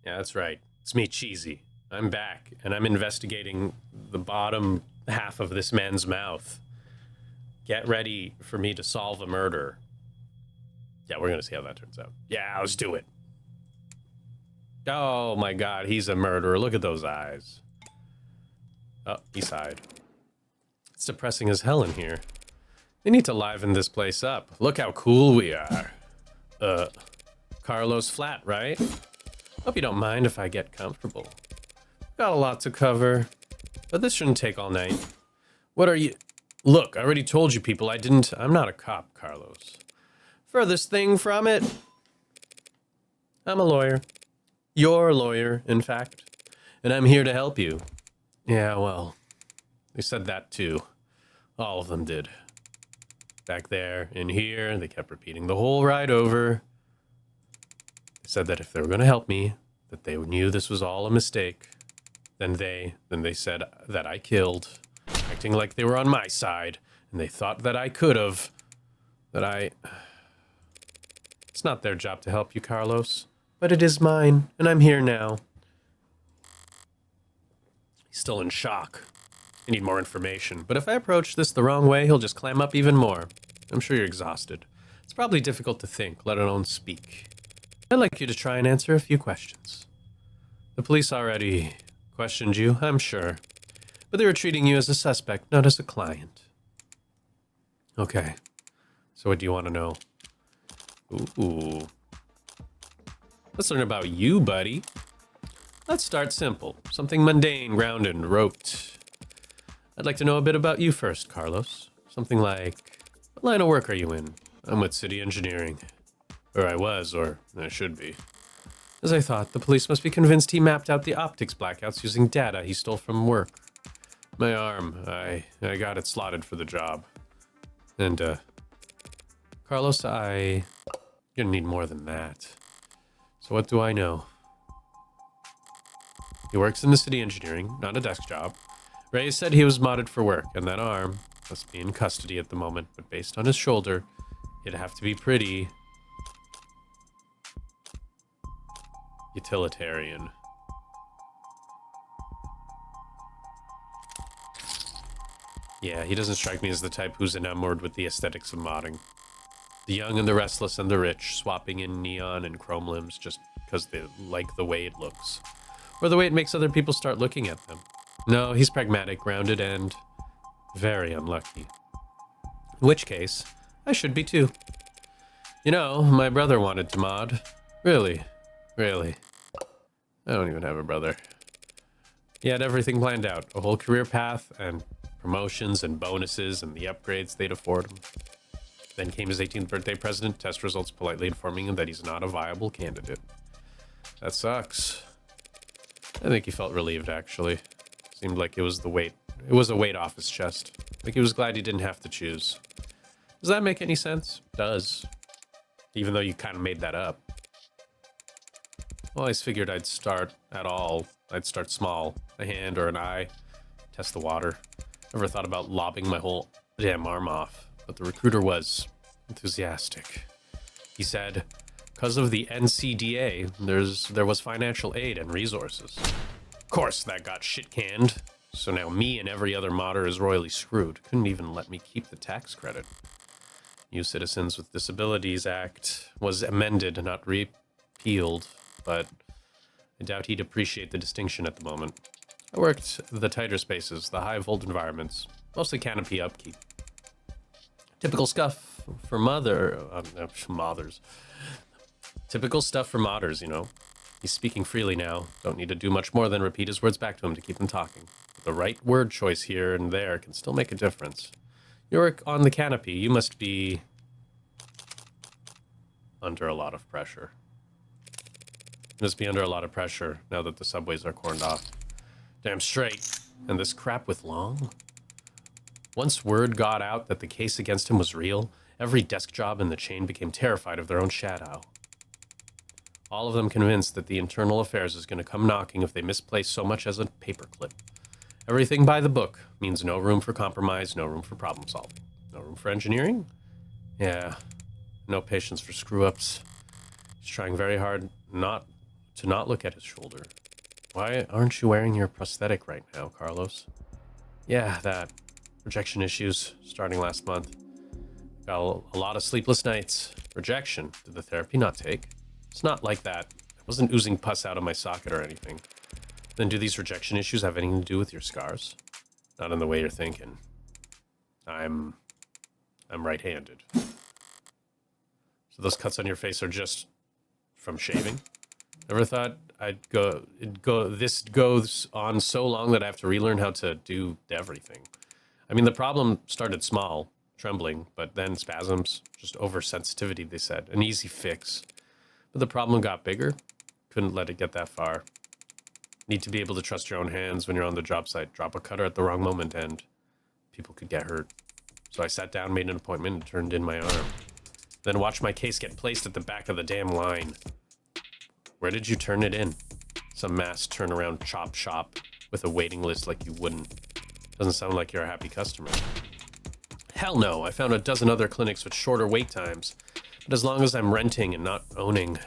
Yeah, that's right. It's me, Cheesy. I'm back, and I'm investigating the bottom half of this man's mouth. Get ready for me to solve a murder. Yeah, we're gonna see how that turns out. Yeah, let's do it. Oh my god, he's a murderer. Look at those eyes. Oh, he sighed. It's depressing as hell in here. They need to liven this place up. Look how cool we are. Carlos Flatt, right? Hope you don't mind if I get comfortable. Got a lot to cover, but this shouldn't take all night. What are you... Look, I already told you people I'm not a cop, Carlos. Furthest thing from it, I'm a lawyer. You're a lawyer, in fact. And I'm here to help you. Yeah, well, they said that too. All of them did. Back there, in here, they kept repeating the whole ride over. They said that if they were going to help me, that they knew this was all a mistake. Then they said that I killed, acting like they were on my side, and they thought that I could have. It's not their job to help you, Carlos, but it is mine, and I'm here now. He's still in shock. I need more information, but if I approach this the wrong way, he'll just clam up even more. I'm sure you're exhausted. It's probably difficult to think, let alone speak. I'd like you to try and answer a few questions. The police already questioned you, I'm sure, but they were treating you as a suspect, not as a client. Okay, so what do you want to know? Ooh. Let's learn about you, buddy. Let's start simple. Something mundane, grounded, and rote. I'd like to know a bit about you first, Carlos. Something like, what line of work are you in? I'm with city engineering. Or I was, or I should be. As I thought, the police must be convinced he mapped out the optics blackouts using data he stole from work. My arm, I got it slotted for the job. And, Carlos, you're gonna need more than that. So what do I know? He works in the city engineering, not a desk job. Ray said he was modded for work, and that arm must be in custody at the moment, but based on his shoulder, it'd have to be pretty utilitarian. Yeah, he doesn't strike me as the type who's enamored with the aesthetics of modding. The young and the restless and the rich, swapping in neon and chrome limbs just because they like the way it looks. Or the way it makes other people start looking at them. No, he's pragmatic, grounded, and very unlucky. In which case, I should be too. You know, my brother wanted to mod. Really. I don't even have a brother. He had everything planned out. A whole career path, and promotions, and bonuses, and the upgrades they'd afford him. Then came his 18th birthday present, test results politely informing him that he's not a viable candidate. That sucks. I think he felt relieved, actually. Seemed like it was a weight off his chest. Like he was glad he didn't have to choose. Does that make any sense? It does. Even though you kind of made that up. Well, I always figured I'd start small. A hand or an eye. Test the water. Never thought about lobbing my whole damn arm off. But the recruiter was enthusiastic. He said, because of the NCDA, there was financial aid and resources. Of course, that got shit-canned. So now me and every other modder is royally screwed. Couldn't even let me keep the tax credit. New Citizens with Disabilities Act was amended, not repealed, but I doubt he'd appreciate the distinction at the moment. I worked the tighter spaces, the high-volt environments, mostly canopy upkeep. Typical stuff for modders. Typical stuff for modders, you know. He's speaking freely now. Don't need to do much more than repeat his words back to him to keep him talking. The right word choice here and there can still make a difference. You work on the canopy. You must be under a lot of pressure. You must be under a lot of pressure now that the subways are corned off. Damn straight. And this crap with Long? Once word got out that the case against him was real, every desk job in the chain became terrified of their own shadow. All of them convinced that the internal affairs is going to come knocking if they misplace so much as a paperclip. Everything by the book means no room for compromise, no room for problem solving. No room for engineering? Yeah, no patience for screw-ups. He's trying very hard not to not look at his shoulder. Why aren't you wearing your prosthetic right now, Carlos? Yeah, that. Rejection issues starting last month. Got a lot of sleepless nights. Rejection. Did the therapy not take? It's not like that. I wasn't oozing pus out of my socket or anything. Then do these rejection issues have anything to do with your scars? Not in the way you're thinking. I'm right-handed. So those cuts on your face are just from shaving? Never thought this goes on so long that I have to relearn how to do everything. I mean, the problem started small, trembling, but then spasms, just oversensitivity, they said. An easy fix. But the problem got bigger. Couldn't let it get that far. Need to be able to trust your own hands when you're on the job site. Drop a cutter at the wrong moment and people could get hurt. So I sat down, made an appointment, and turned in my arm. Then watched my case get placed at the back of the damn line. Where did you turn it in? Some mass turnaround chop shop with a waiting list like you wouldn't. Doesn't sound like you're a happy customer. Hell no, I found a dozen other clinics with shorter wait times. But as long as I'm renting and not owning,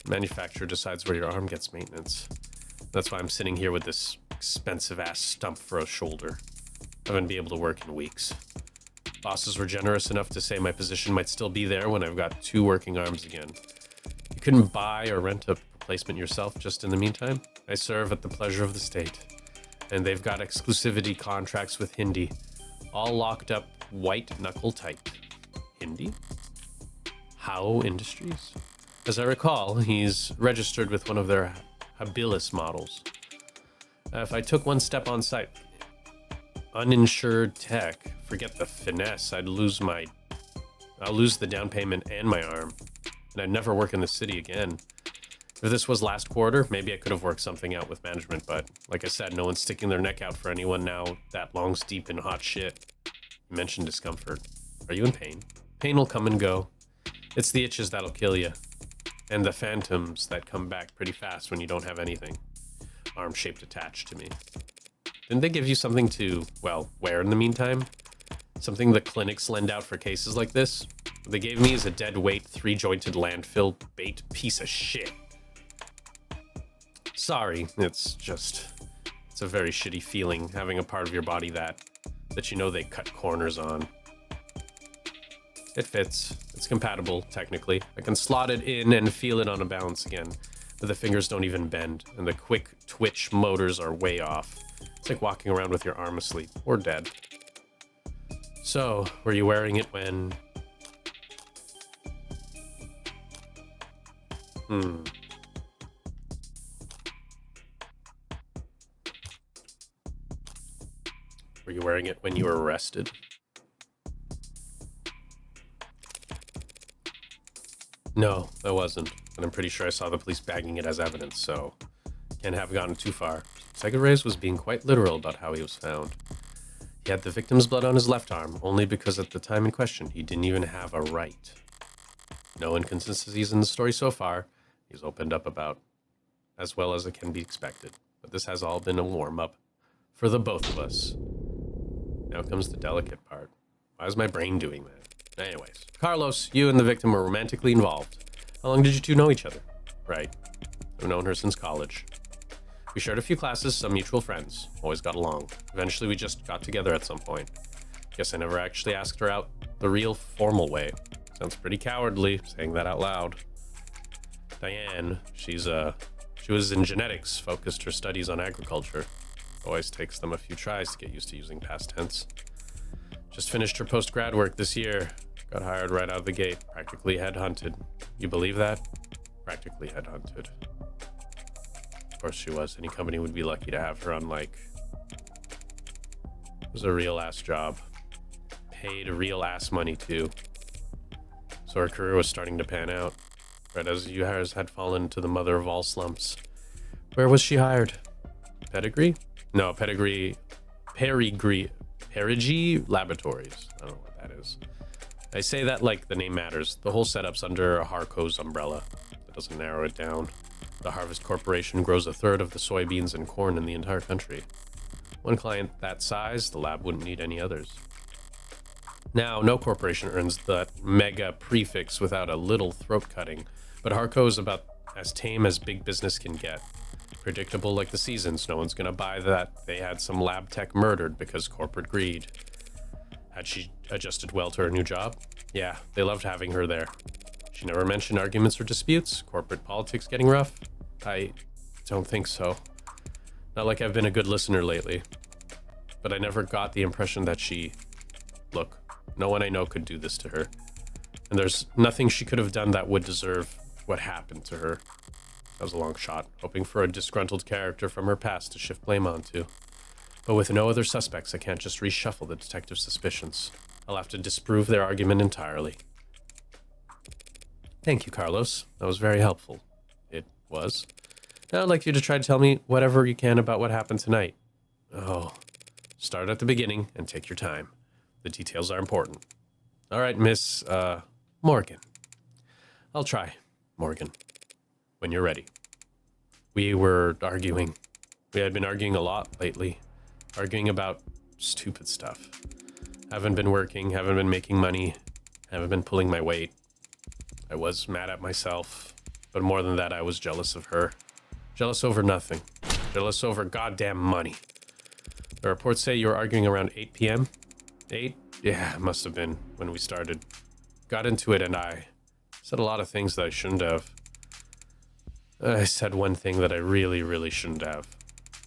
the manufacturer decides where your arm gets maintenance. That's why I'm sitting here with this expensive-ass stump for a shoulder. I haven't been able to work in weeks. Bosses were generous enough to say my position might still be there when I've got 2 working arms again. You couldn't buy or rent a replacement yourself just in the meantime? I serve at the pleasure of the state. And they've got exclusivity contracts with Hindi. All locked up white knuckle tight. Hindi? How Industries? As I recall, he's registered with one of their habilis models. If I took one step on site, uninsured tech, forget the finesse, I'll lose the down payment and my arm, and I'd never work in the city again. If this was last quarter, maybe I could have worked something out with management, but like I said, no one's sticking their neck out for anyone now that long's deep in hot shit. You mentioned discomfort. Are you in pain? Pain will come and go. It's the itches that'll kill you. And the phantoms that come back pretty fast when you don't have anything. Arm-shaped attached to me. Didn't they give you something to, well, wear in the meantime? Something the clinics lend out for cases like this? What they gave me is a dead-weight, 3-jointed landfill bait piece of shit. Sorry, it's a very shitty feeling having a part of your body that you know they cut corners on. It fits. It's compatible, technically. I can slot it in and feel it on a balance again, but the fingers don't even bend, and the quick twitch motors are way off. It's like walking around with your arm asleep, or dead. So, were you wearing it when... Were you wearing it when you were arrested? No, I wasn't, but I'm pretty sure I saw the police bagging it as evidence, so can't have gotten too far. Second Reyes was being quite literal about how he was found. He had the victim's blood on his left arm, only because at the time in question, he didn't even have a right. No inconsistencies in the story so far, he's opened up about, as well as it can be expected. But this has all been a warm-up for the both of us. Now comes the delicate part. Why is my brain doing that? Anyways, Carlos, you and the victim were romantically involved. How long did you two know each other? Right. I've known her since college. We shared a few classes, some mutual friends. Always got along. Eventually, we just got together at some point. Guess I never actually asked her out the real formal way. Sounds pretty cowardly, saying that out loud. Diane, she was in genetics, focused her studies on agriculture. Always takes them a few tries to get used to using past tense. Just finished her post-grad work this year. Got hired right out of the gate. Practically headhunted. You believe that? Practically headhunted. Of course she was. Any company would be lucky to have her, unlike... It was a real-ass job. Paid real-ass money, too. So her career was starting to pan out. Right as yours had fallen to the mother of all slumps. Where was she hired? Pedigree? No, Perigee Laboratories. I don't know what that is. I say that like the name matters. The whole setup's under Harco's umbrella. That doesn't narrow it down. The Harvest Corporation grows 1/3 of the soybeans and corn in the entire country. One client that size, the lab wouldn't need any others. Now, no corporation earns that mega prefix without a little throat cutting, but Harco is about As tame as big business can get. Predictable like the seasons. No one's gonna buy that they had some lab tech murdered because corporate greed. Had she adjusted well to her new job? Yeah, they loved having her there. She never mentioned arguments or disputes? Corporate politics getting rough? I don't think so. Not like I've been a good listener lately. But I never got the impression that she... Look, no one I know could do this to her. And there's nothing she could have done that would deserve what happened to her. That was a long shot, hoping for a disgruntled character from her past to shift blame onto. But with no other suspects, I can't just reshuffle the detective's suspicions. I'll have to disprove their argument entirely. Thank you, Carlos. That was very helpful. It was. Now I'd like you to try to tell me whatever you can about what happened tonight. Oh, start at the beginning and take your time. The details are important. All right, Miss, Morgan. I'll try, Morgan. When you're ready. We were arguing. We had been arguing a lot lately. Arguing about stupid stuff. Haven't been working, haven't been making money, haven't been pulling my weight. I was mad at myself, but more than that, I was jealous of her. Jealous over nothing. Jealous over goddamn money. The reports say you were arguing around 8 p.m.? 8? Yeah, it must have been when we started. Got into it and I said a lot of things that I shouldn't have. I said one thing that I really, really shouldn't have.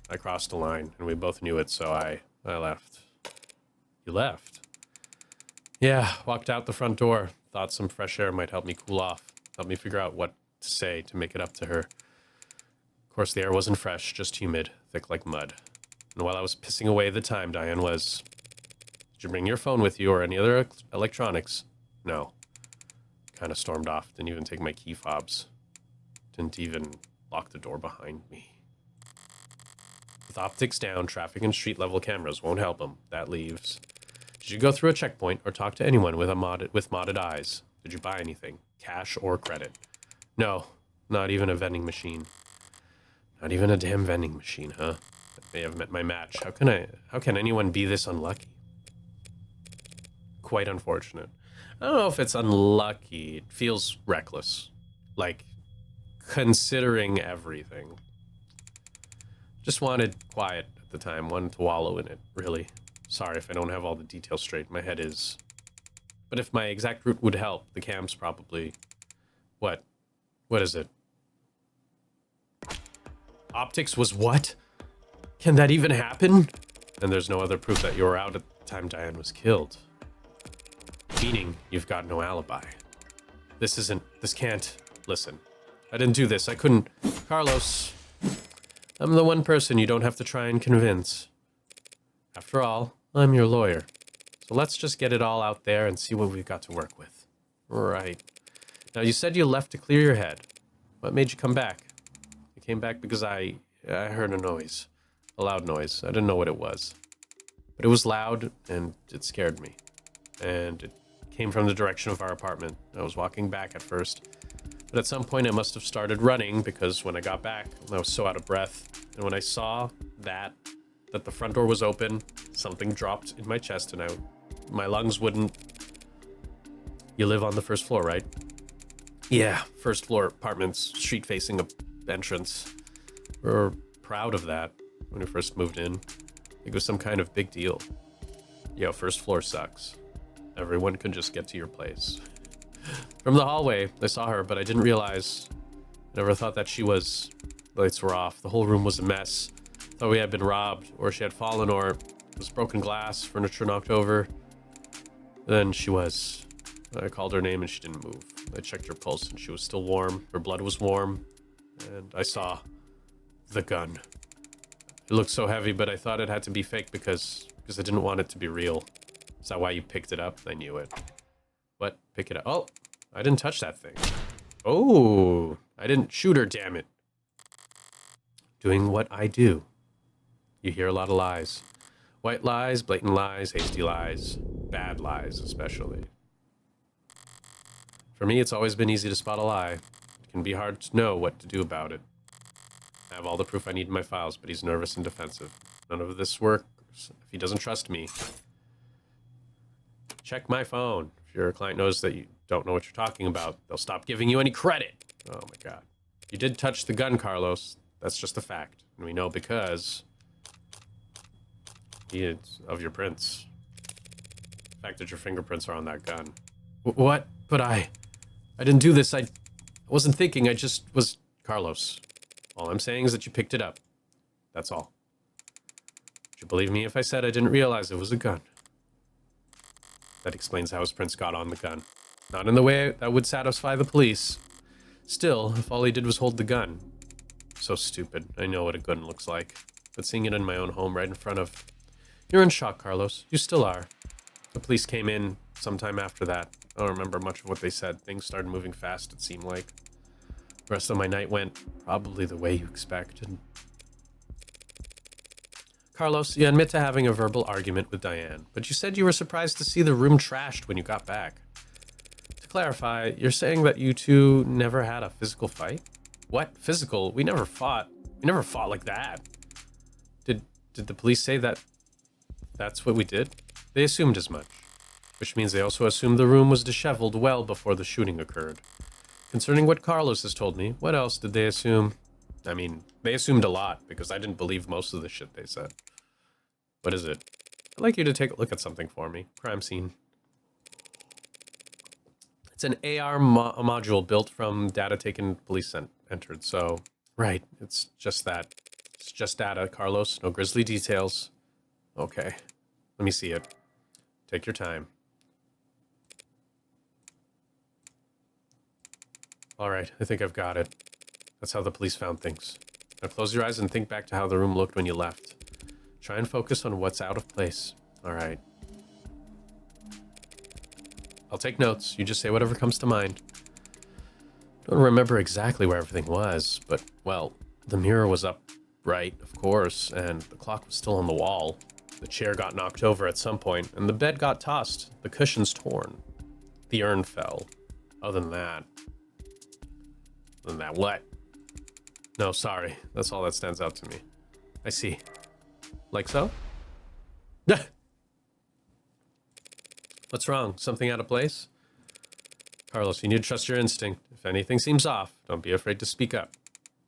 I crossed a line, and we both knew it, so I left. You left? Yeah, walked out the front door. Thought some fresh air might help me cool off. Help me figure out what to say to make it up to her. Of course, the air wasn't fresh, just humid, thick like mud. And while I was pissing away the time, Diane was... Did you bring your phone with you or any other electronics? No. Kind of stormed off. Didn't even take my key fobs. Didn't even lock the door behind me. With optics down, traffic and street level cameras won't help him. That leaves. Did you go through a checkpoint or talk to anyone with modded eyes? Did you buy anything? Cash or credit? No, not even a vending machine. Not even a damn vending machine, huh? I may have met my match. How can anyone be this unlucky? Quite unfortunate. I don't know if it's unlucky. It feels reckless. Like, considering everything. Just wanted quiet at the time. Wanted to wallow in it, really. Sorry if I don't have all the details straight. My head is... But if my exact route would help, the cam's probably... What? What is it? Optics was what? Can that even happen? And there's no other proof that you were out at the time Diane was killed. Meaning, you've got no alibi. This can't... Listen, I didn't do this. I couldn't... Carlos, I'm the one person you don't have to try and convince. After all, I'm your lawyer. So let's just get it all out there and see what we've got to work with. Right. Now, you said you left to clear your head. What made you come back? I came back because I heard a noise. A loud noise. I didn't know what it was. But it was loud, and it scared me. And it came from the direction of our apartment. I was walking back at first. But at some point, I must have started running, because when I got back, I was so out of breath. And when I saw that the front door was open, something dropped in my chest, and my lungs wouldn't... You live on the first floor, right? Yeah, first floor apartments, street-facing entrance. We were proud of that when we first moved in. It was some kind of big deal. Yo, first floor sucks. Everyone can just get to your place. From the hallway, I saw her, but I didn't realize... Never thought that she was... Lights were off. The whole room was a mess. Thought we had been robbed, or she had fallen, or it was broken glass, furniture knocked over. Then she was... I called her name and she didn't move. I checked her pulse and she was still warm. Her blood was warm. And I saw... the gun. It looked so heavy, but I thought it had to be fake because I didn't want it to be real. Is that why you picked it up? I knew it. What? Pick it up. Oh! I didn't touch that thing. Oh! I didn't shoot her, damn it. Doing what I do. You hear a lot of lies. White lies, blatant lies, hasty lies. Bad lies, especially. For me, it's always been easy to spot a lie. It can be hard to know what to do about it. I have all the proof I need in my files, but he's nervous and defensive. None of this works if he doesn't trust me. Check my phone. If your client knows that you don't know what you're talking about, they'll stop giving you any credit. Oh my god. You did touch the gun, Carlos. That's just a fact. And we know because of your prints. The fact that your fingerprints are on that gun. What? But I didn't do this. I wasn't thinking. I just was... Carlos, all I'm saying is that you picked it up. That's all. Would you believe me if I said I didn't realize it was a gun? That explains how his prints got on the gun. Not in the way that would satisfy the police. Still, if all he did was hold the gun. So stupid. I know what a gun looks like. But seeing it in my own home right in front of... You're in shock, Carlos. You still are. The police came in sometime after that. I don't remember much of what they said. Things started moving fast, it seemed like. The rest of my night went probably the way you expected. Carlos, you admit to having a verbal argument with Diane, but you said you were surprised to see the room trashed when you got back. To clarify, you're saying that you two never had a physical fight? What? Physical? We never fought. We never fought like that. Did the police say that that's what we did? They assumed as much, which means they also assumed the room was disheveled well before the shooting occurred. Concerning what Carlos has told me, what else did they assume? I mean, they assumed a lot, because I didn't believe most of the shit they said. What is it? I'd like you to take a look at something for me. Crime scene. It's an AR module built from data taken police entered, so... Right, it's just that. It's just data, Carlos. No grisly details. Okay. Let me see it. Take your time. Alright, I think I've got it. That's how the police found things. Now close your eyes and think back to how the room looked when you left. Try and focus on what's out of place. Alright. I'll take notes. You just say whatever comes to mind. Don't remember exactly where everything was, but, well, the mirror was up right, of course, and the clock was still on the wall. The chair got knocked over at some point, and the bed got tossed, the cushions torn. The urn fell. Other than that... what? No, sorry. That's all that stands out to me. I see. Like so? What's wrong? Something out of place? Carlos, you need to trust your instinct. If anything seems off, don't be afraid to speak up.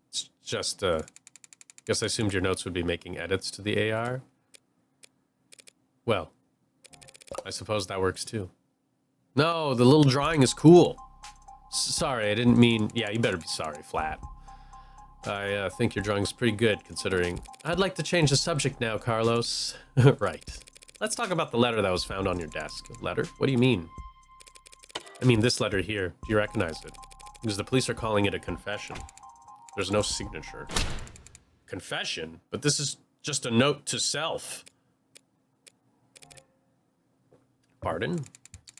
It's just, guess I assumed your notes would be making edits to the AR. Well, I suppose that works too. No, the little drawing is cool. Sorry, I didn't mean... Yeah, you better be sorry, Flatt. I think your drawing's pretty good, considering... I'd like to change the subject now, Carlos. Right. Let's talk about the letter that was found on your desk. Letter? What do you mean? I mean this letter here. Do you recognize it? Because the police are calling it a confession. There's no signature. Confession? But this is just a note to self. Pardon?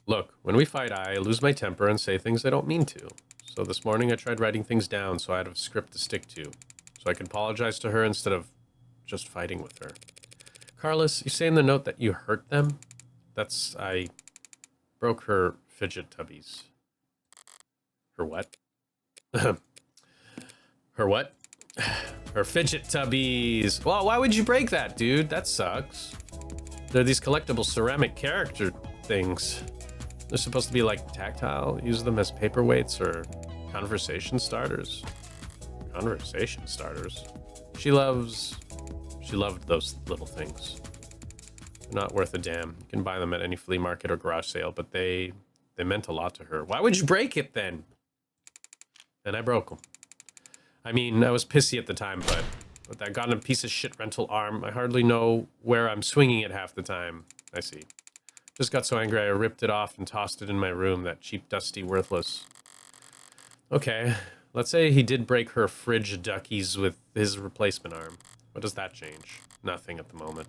Look, when we fight, I lose my temper and say things I don't mean to. So this morning I tried writing things down so I had a script to stick to. So I could apologize to her instead of just fighting with her. Carlos, you say in the note that you hurt them? I broke her fidget tubbies. Her what? Her what? Her fidget tubbies. Well, why would you break that, dude? That sucks. They're these collectible ceramic character things. They're supposed to be like tactile. Use them as paperweights or conversation starters. Conversation starters? She loved those little things. They're not worth a damn. You can buy them at any flea market or garage sale, but they meant a lot to her. Why would you break it then? And I broke them. I mean, I was pissy at the time, but with that gotten a piece of shit rental arm, I hardly know where I'm swinging it half the time. I see. Just got so angry I ripped it off and tossed it in my room, that cheap, dusty, worthless. Okay, let's say he did break her fridge duckies with his replacement arm. What does that change? Nothing at the moment.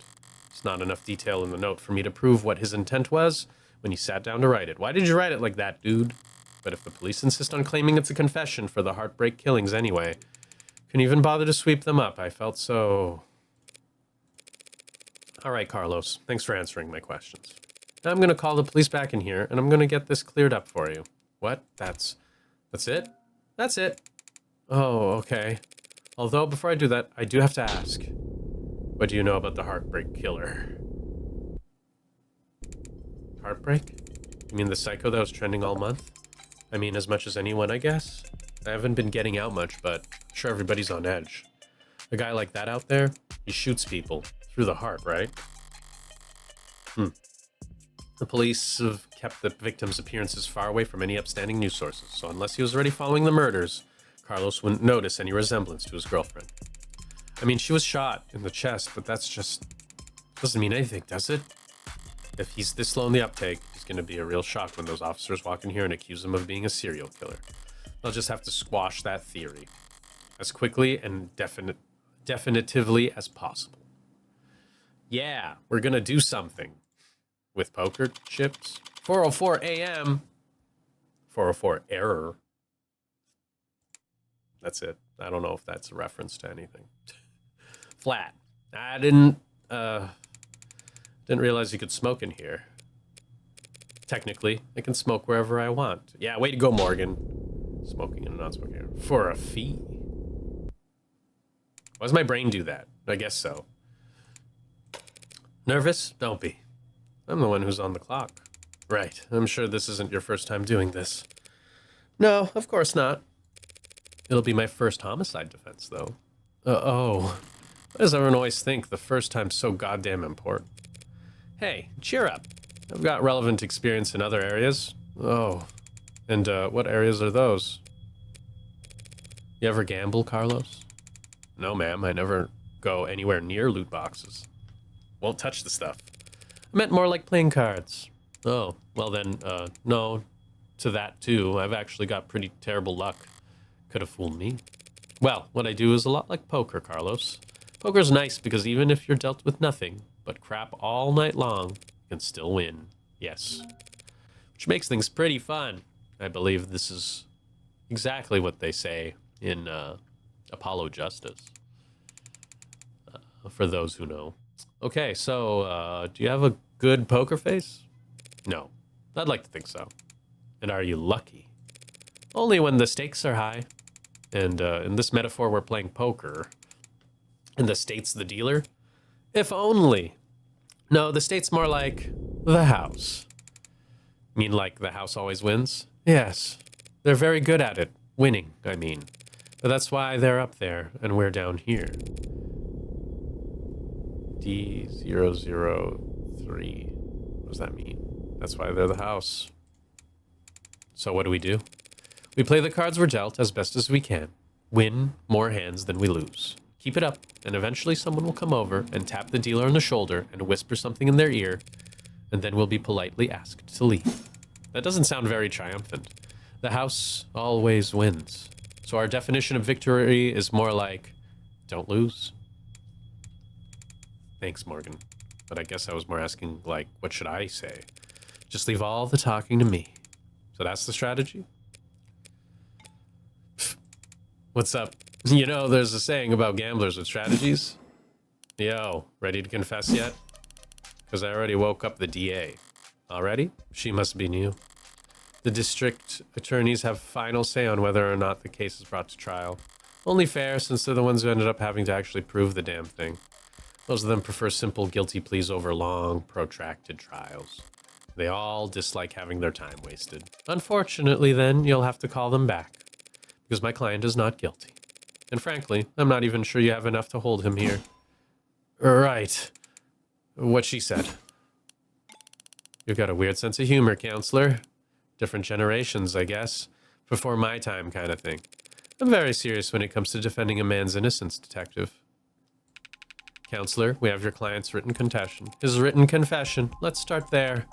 There's not enough detail in the note for me to prove what his intent was when he sat down to write it. Why did you write it like that, dude? But if the police insist on claiming it's a confession for the Heartbreak killings anyway, couldn't even bother to sweep them up. I felt so... All right, Carlos. Thanks for answering my questions. Now I'm going to call the police back in here, and I'm going to get this cleared up for you. What? That's it? That's it. Oh, okay. Although, before I do that, I do have to ask. What do you know about the Heartbreak killer? Heartbreak? You mean the psycho that was trending all month? I mean, as much as anyone, I guess? I haven't been getting out much, but I'm sure everybody's on edge. A guy like that out there, he shoots people through the heart, right? The police have kept the victim's appearances far away from any upstanding news sources, so unless he was already following the murders, Carlos wouldn't notice any resemblance to his girlfriend. I mean, she was shot in the chest, but that's just... doesn't mean anything, does it? If he's this slow in the uptake, he's going to be a real shock when those officers walk in here and accuse him of being a serial killer. They'll just have to squash that theory as quickly and definitively as possible. Yeah, we're going to do something. With poker chips. 4:04 a.m. 4:04 error. That's it. I don't know if that's a reference to anything. Flatt. I didn't realize you could smoke in here. Technically, I can smoke wherever I want. Yeah, way to go, Morgan. Smoking and non-smoking here. For a fee. Why does my brain do that? I guess so. Nervous? Don't be. I'm the one who's on the clock. Right. I'm sure this isn't your first time doing this. No, of course not. It'll be my first homicide defense, though. Oh. Why does everyone always think the first time's so goddamn important? Hey, cheer up. I've got relevant experience in other areas. Oh. And, what areas are those? You ever gamble, Carlos? No, ma'am. I never go anywhere near loot boxes. Won't touch the stuff. I meant more like playing cards. Oh, well then, no to that too. I've actually got pretty terrible luck. Could have fooled me. Well, what I do is a lot like poker, Carlos. Poker's nice because even if you're dealt with nothing but crap all night long, you can still win. Yes. Which makes things pretty fun. I believe this is exactly what they say in Apollo Justice. For those who know. Okay, so, do you have a good poker face? No. I'd like to think so. And are you lucky? Only when the stakes are high. And, in this metaphor, we're playing poker. And the state's the dealer? If only. No, the state's more like the house. Mean like the house always wins? Yes. They're very good at it. Winning, I mean. But that's why they're up there, and we're down here. D003. What does that mean? That's why they're the house. So what do? We play the cards we're dealt as best as we can. Win more hands than we lose. Keep it up, and eventually someone will come over and tap the dealer on the shoulder and whisper something in their ear, and then we'll be politely asked to leave. That doesn't sound very triumphant. The house always wins. So our definition of victory is more like, don't lose. Thanks, Morgan. But I guess I was more asking, like, what should I say? Just leave all the talking to me. So that's the strategy? What's up? You know, there's a saying about gamblers with strategies. Yo, ready to confess yet? Because I already woke up the DA. Already? She must be new. The district attorneys have final say on whether or not the case is brought to trial. Only fair, since they're the ones who ended up having to actually prove the damn thing. Most of them prefer simple guilty pleas over long, protracted trials. They all dislike having their time wasted. Unfortunately, then, you'll have to call them back. Because my client is not guilty. And frankly, I'm not even sure you have enough to hold him here. Right. What she said. You've got a weird sense of humor, counselor. Different generations, I guess. Before my time kind of thing. I'm very serious when it comes to defending a man's innocence, detective. Counselor, we have your client's written confession. His written confession. Let's start there.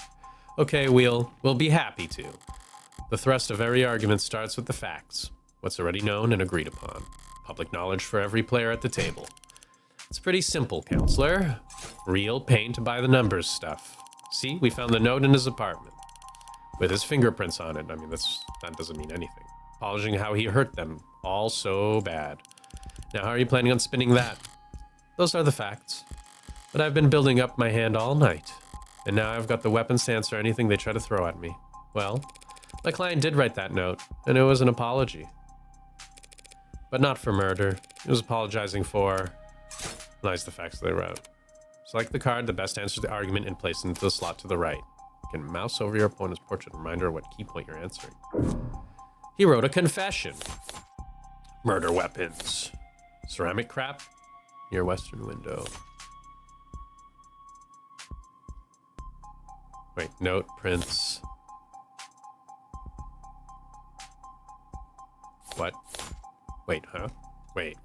Okay, we'll be happy to. The thrust of every argument starts with the facts. What's already known and agreed upon. Public knowledge for every player at the table. It's pretty simple, counselor. Real paint by the numbers stuff. See, we found the note in his apartment. With his fingerprints on it. I mean, that doesn't mean anything. Polishing how he hurt them. All so bad. Now, how are you planning on spinning that? Those are the facts. But I've been building up my hand all night. And now I've got the weapons to answer anything they try to throw at me. Well, my client did write that note, and it was an apology. But not for murder. He was apologizing for... lies the facts they wrote. Select the card that best answers the argument and place it into the slot to the right. You can mouse over your opponent's portrait, reminder of what key point you're answering. He wrote a confession. Murder weapons. Ceramic crap near western window. Wait, note, prints. What? Wait, huh? Wait.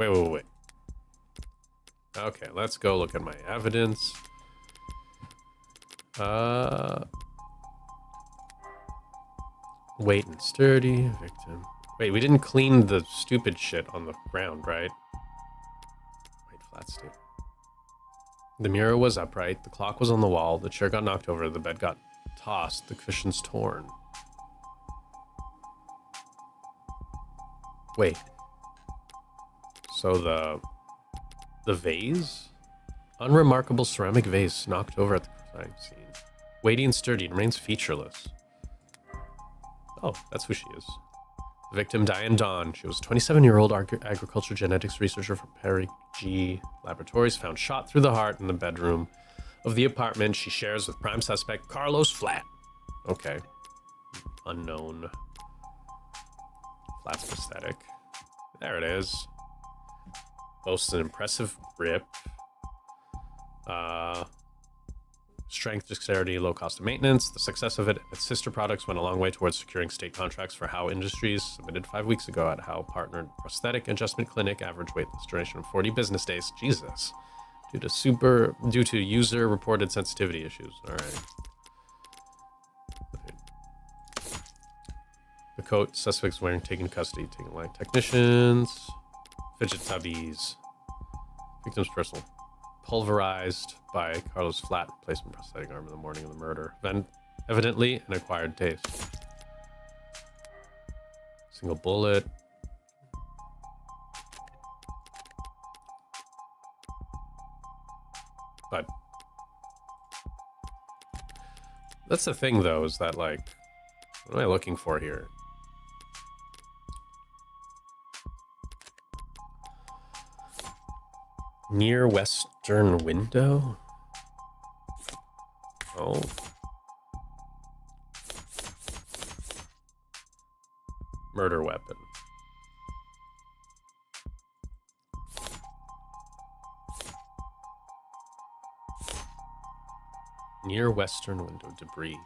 Okay, let's go look at my evidence. Weight and sturdy, victim. Wait, we didn't clean the stupid shit on the ground, right? Wait, flat state. The mirror was upright, the clock was on the wall, the chair got knocked over, the bed got tossed, the cushions torn. Wait. So the vase? Unremarkable ceramic vase knocked over at the crime scene. Weighty and sturdy, it remains featureless. Oh, that's who she is. The victim, Diane Dawn. She was a 27-year-old agriculture genetics researcher from Perry G. Laboratories, found shot through the heart in the bedroom of the apartment she shares with prime suspect Carlos Flatt. Okay. Unknown. Flatt's prosthetic. There it is. Boasts an impressive grip. Strength, dexterity, low cost of maintenance. The success of its sister products went a long way towards securing state contracts for Howe Industries, submitted 5 weeks ago at Howe Partnered Prosthetic Adjustment Clinic. Average weightless duration of 40 business days. Jesus. Due to user reported sensitivity issues. All right. The coat suspects wearing taken custody. Taken line technicians. Fidget tubbies. Victim's personal. Pulverized by Carlos Flatt, replacement prosthetic arm in the morning of the murder. Then, evidently, an acquired taste. Single bullet. But that's the thing, though, is that, like, what am I looking for here? Near western window? Oh. Murder weapon. Near western window debris.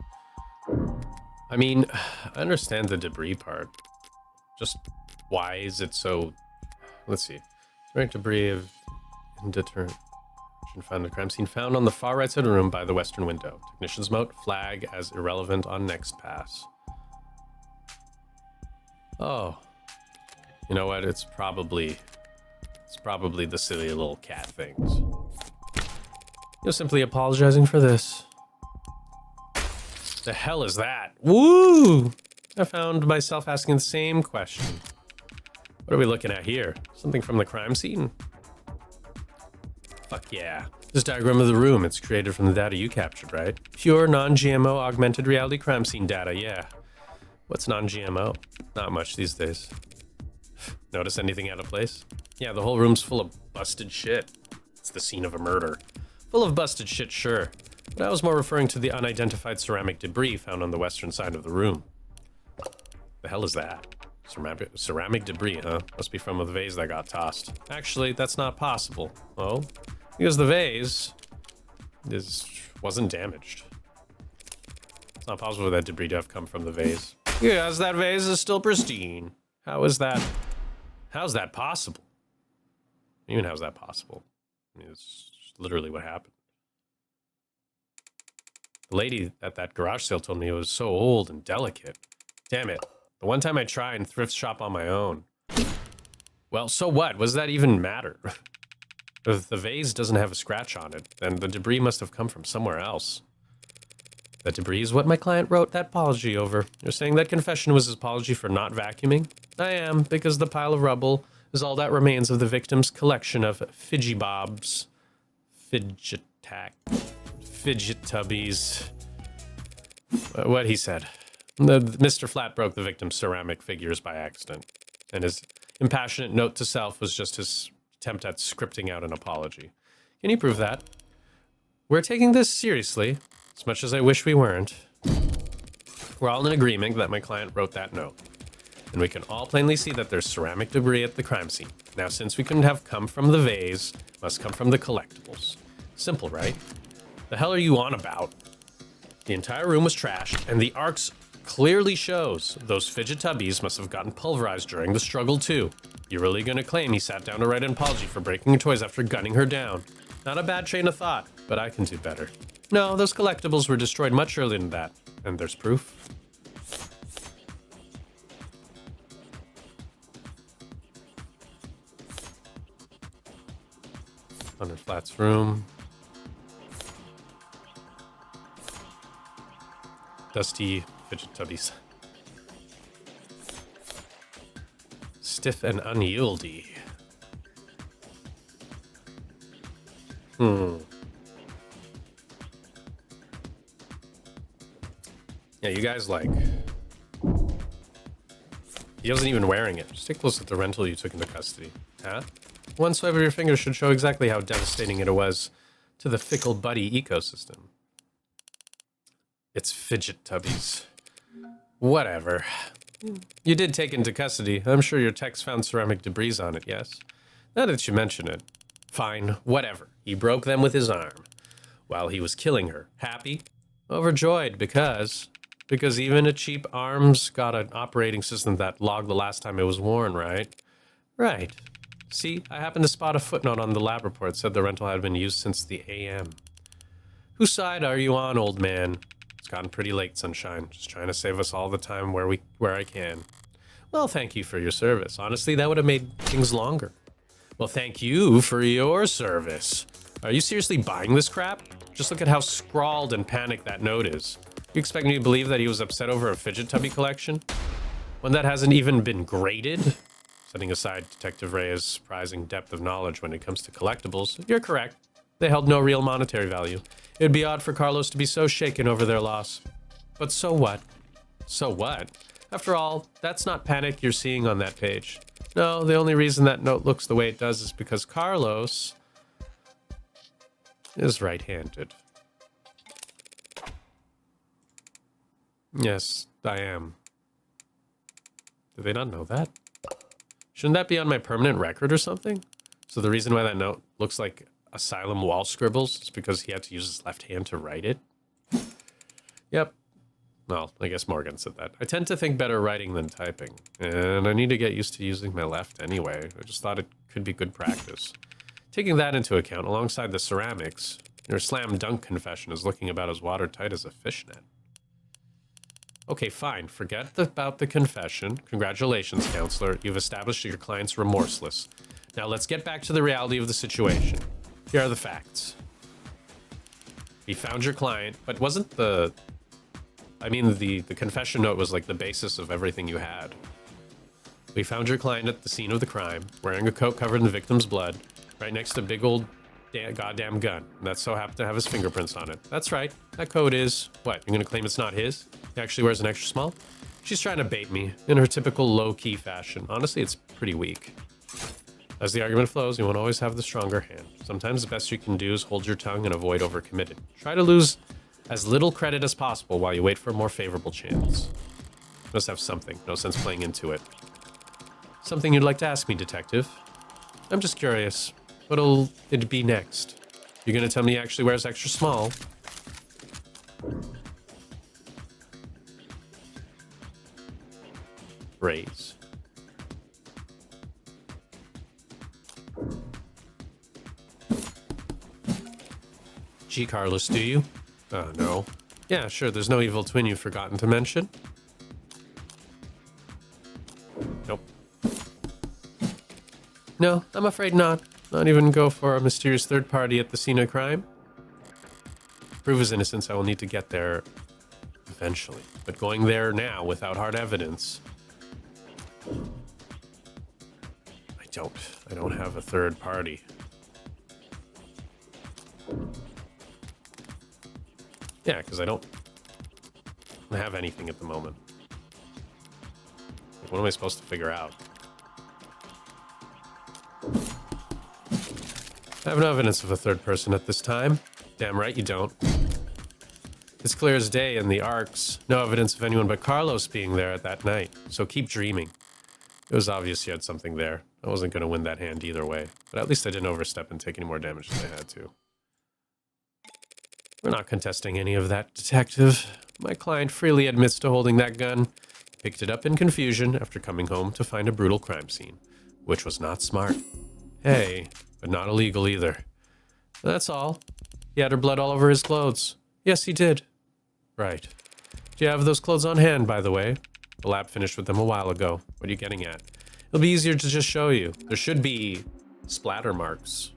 I mean, I understand the debris part. Just why is it so... Let's see. Ceramic debris of indeterminate found at crime scene found on the far right side of the room by the western window. Technician's note, flag as irrelevant on next pass. Oh. You know what? It's probably the silly little cat things. You're simply apologizing for this. The hell is that? Woo! I found myself asking the same question. What are we looking at here? Something from the crime scene? Fuck yeah. This diagram of the room, it's created from the data you captured, right? Pure non-GMO augmented reality crime scene data, yeah. What's non-GMO? Not much these days. Notice anything out of place? Yeah, the whole room's full of busted shit. It's the scene of a murder. Full of busted shit, sure. But I was more referring to the unidentified ceramic debris found on the western side of the room. The hell is that? Ceramic debris, huh? Must be from a vase that got tossed. Actually, that's not possible. Oh? Because the vase wasn't damaged. It's not possible for that debris to have come from the vase. Yes, that vase is still pristine. How's that possible? Even how's that possible? I mean, it's literally what happened. The lady at that garage sale told me it was so old and delicate. Damn it. The one time I tried and thrift shop on my own. Well, so what? What does that even matter? If the vase doesn't have a scratch on it, then the debris must have come from somewhere else. That debris is what my client wrote that apology over. You're saying that confession was his apology for not vacuuming? I am, because the pile of rubble is all that remains of the victim's collection of fidget-bobs, fidget tubbies. What he said. Mr. Flatt broke the victim's ceramic figures by accident, and his impassionate note to self was just his attempt at scripting out an apology. Can you prove that? We're taking this seriously, as much as I wish we weren't. We're all in agreement that my client wrote that note. and we can all plainly see that there's ceramic debris at the crime scene. Now, since we couldn't have come from the vase, must come from the collectibles. Simple, right? The hell are you on about? The entire room was trashed, and the arcs clearly shows those fidget tubbies must have gotten pulverized during the struggle too. You're really gonna claim he sat down to write an apology for breaking her toys after gunning her down? Not a bad train of thought, but I can do better. No, those collectibles were destroyed much earlier than that, and there's proof. Under Flatt's room. Dusty fidget tubbies. Stiff and unyieldy. Yeah, you guys like... He wasn't even wearing it. Just take a look at the rental you took into custody. Huh? One swipe of your finger should show exactly how devastating it was to the fickle buddy ecosystem. It's fidget tubbies. Whatever. You did take into custody. I'm sure your techs found ceramic debris on it, yes? Now that you mention it. Fine, whatever. He broke them with his arm while he was killing her. Happy? Overjoyed because even a cheap arm's got an operating system that logged the last time it was worn, right? Right. See, I happened to spot a footnote on the lab report said the rental had been used since the AM. Whose side are you on, old man? It's gotten pretty late, sunshine. Just trying to save us all the time where I can. Well, thank you for your service. Honestly, that would have made things longer. Well, thank you for your service. Are you seriously buying this crap? Just look at how scrawled and panicked that note is. You expect me to believe that he was upset over a fidget tubby collection? One that hasn't even been graded? Setting aside Detective Reyes' surprising depth of knowledge when it comes to collectibles, you're correct. They held no real monetary value. It would be odd for Carlos to be so shaken over their loss. But so what? So what? After all, that's not panic you're seeing on that page. No, the only reason that note looks the way it does is because Carlos is right-handed. Yes, I am. Do they not know that? Shouldn't that be on my permanent record or something? So the reason why that note looks like asylum wall scribbles is because he had to use his left hand to write it? Yep. Well, I guess Morgan said that. I tend to think better writing than typing, and I need to get used to using my left anyway. I just thought it could be good practice. Taking that into account, alongside the ceramics, your slam dunk confession is looking about as watertight as a fishnet. Okay, fine. Forget about the confession. Congratulations, counselor. You've established your client's remorseless. Now let's get back to the reality of the situation. Here are the facts. We found your client, but wasn't the confession note was like the basis of everything you had. We found your client at the scene of the crime, wearing a coat covered in the victim's blood, right next to a big old goddamn gun. And that so happened to have his fingerprints on it. That's right. That coat is... What, you're gonna claim it's not his? He actually wears an extra small? She's trying to bait me, in her typical low-key fashion. Honestly, it's pretty weak. As the argument flows, you won't always have the stronger hand. Sometimes the best you can do is hold your tongue and avoid overcommitting. Try to lose as little credit as possible while you wait for a more favorable chance. You must have something. No sense playing into it. Something you'd like to ask me, detective? I'm just curious. What'll it be next? You're gonna tell me he actually wears extra small? Raise. Gee, Carlos, do you? No. Yeah, sure, there's no evil twin you've forgotten to mention. Nope. No, I'm afraid not. Not even go for a mysterious third party at the scene of crime. To prove his innocence, I will need to get there eventually. But going there now without hard evidence... I don't have a third party. Yeah, because I don't have anything at the moment. What am I supposed to figure out? I have no evidence of a third person at this time. Damn right you don't. It's clear as day in the arcs. No evidence of anyone but Carlos being there at that night. So keep dreaming. It was obvious you had something there. I wasn't going to win that hand either way, but at least I didn't overstep and take any more damage than I had to. We're not contesting any of that, Detective. My client freely admits to holding that gun. Picked it up in confusion after coming home to find a brutal crime scene, which was not smart. Hey, but not illegal either. That's all. He had her blood all over his clothes. Yes, he did. Right. Do you have those clothes on hand, by the way? The lab finished with them a while ago. What are you getting at? It'll be easier to just show you. There should be splatter marks.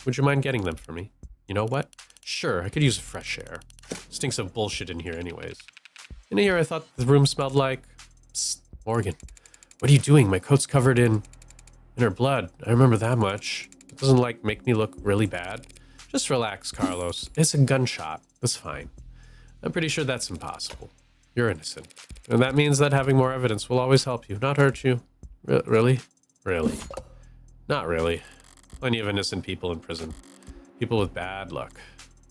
Would you mind getting them for me? You know what? Sure, I could use fresh air. Stinks of bullshit in here anyways. In here, I thought the room smelled like... Psst, Morgan. What are you doing? My coat's covered in her blood. I remember that much. It doesn't, like, make me look really bad. Just relax, Carlos. It's a gunshot. That's fine. I'm pretty sure that's impossible. You're innocent. And that means that having more evidence will always help you, not hurt you. Really? Really? Not really. Plenty of innocent people in prison. People with bad luck.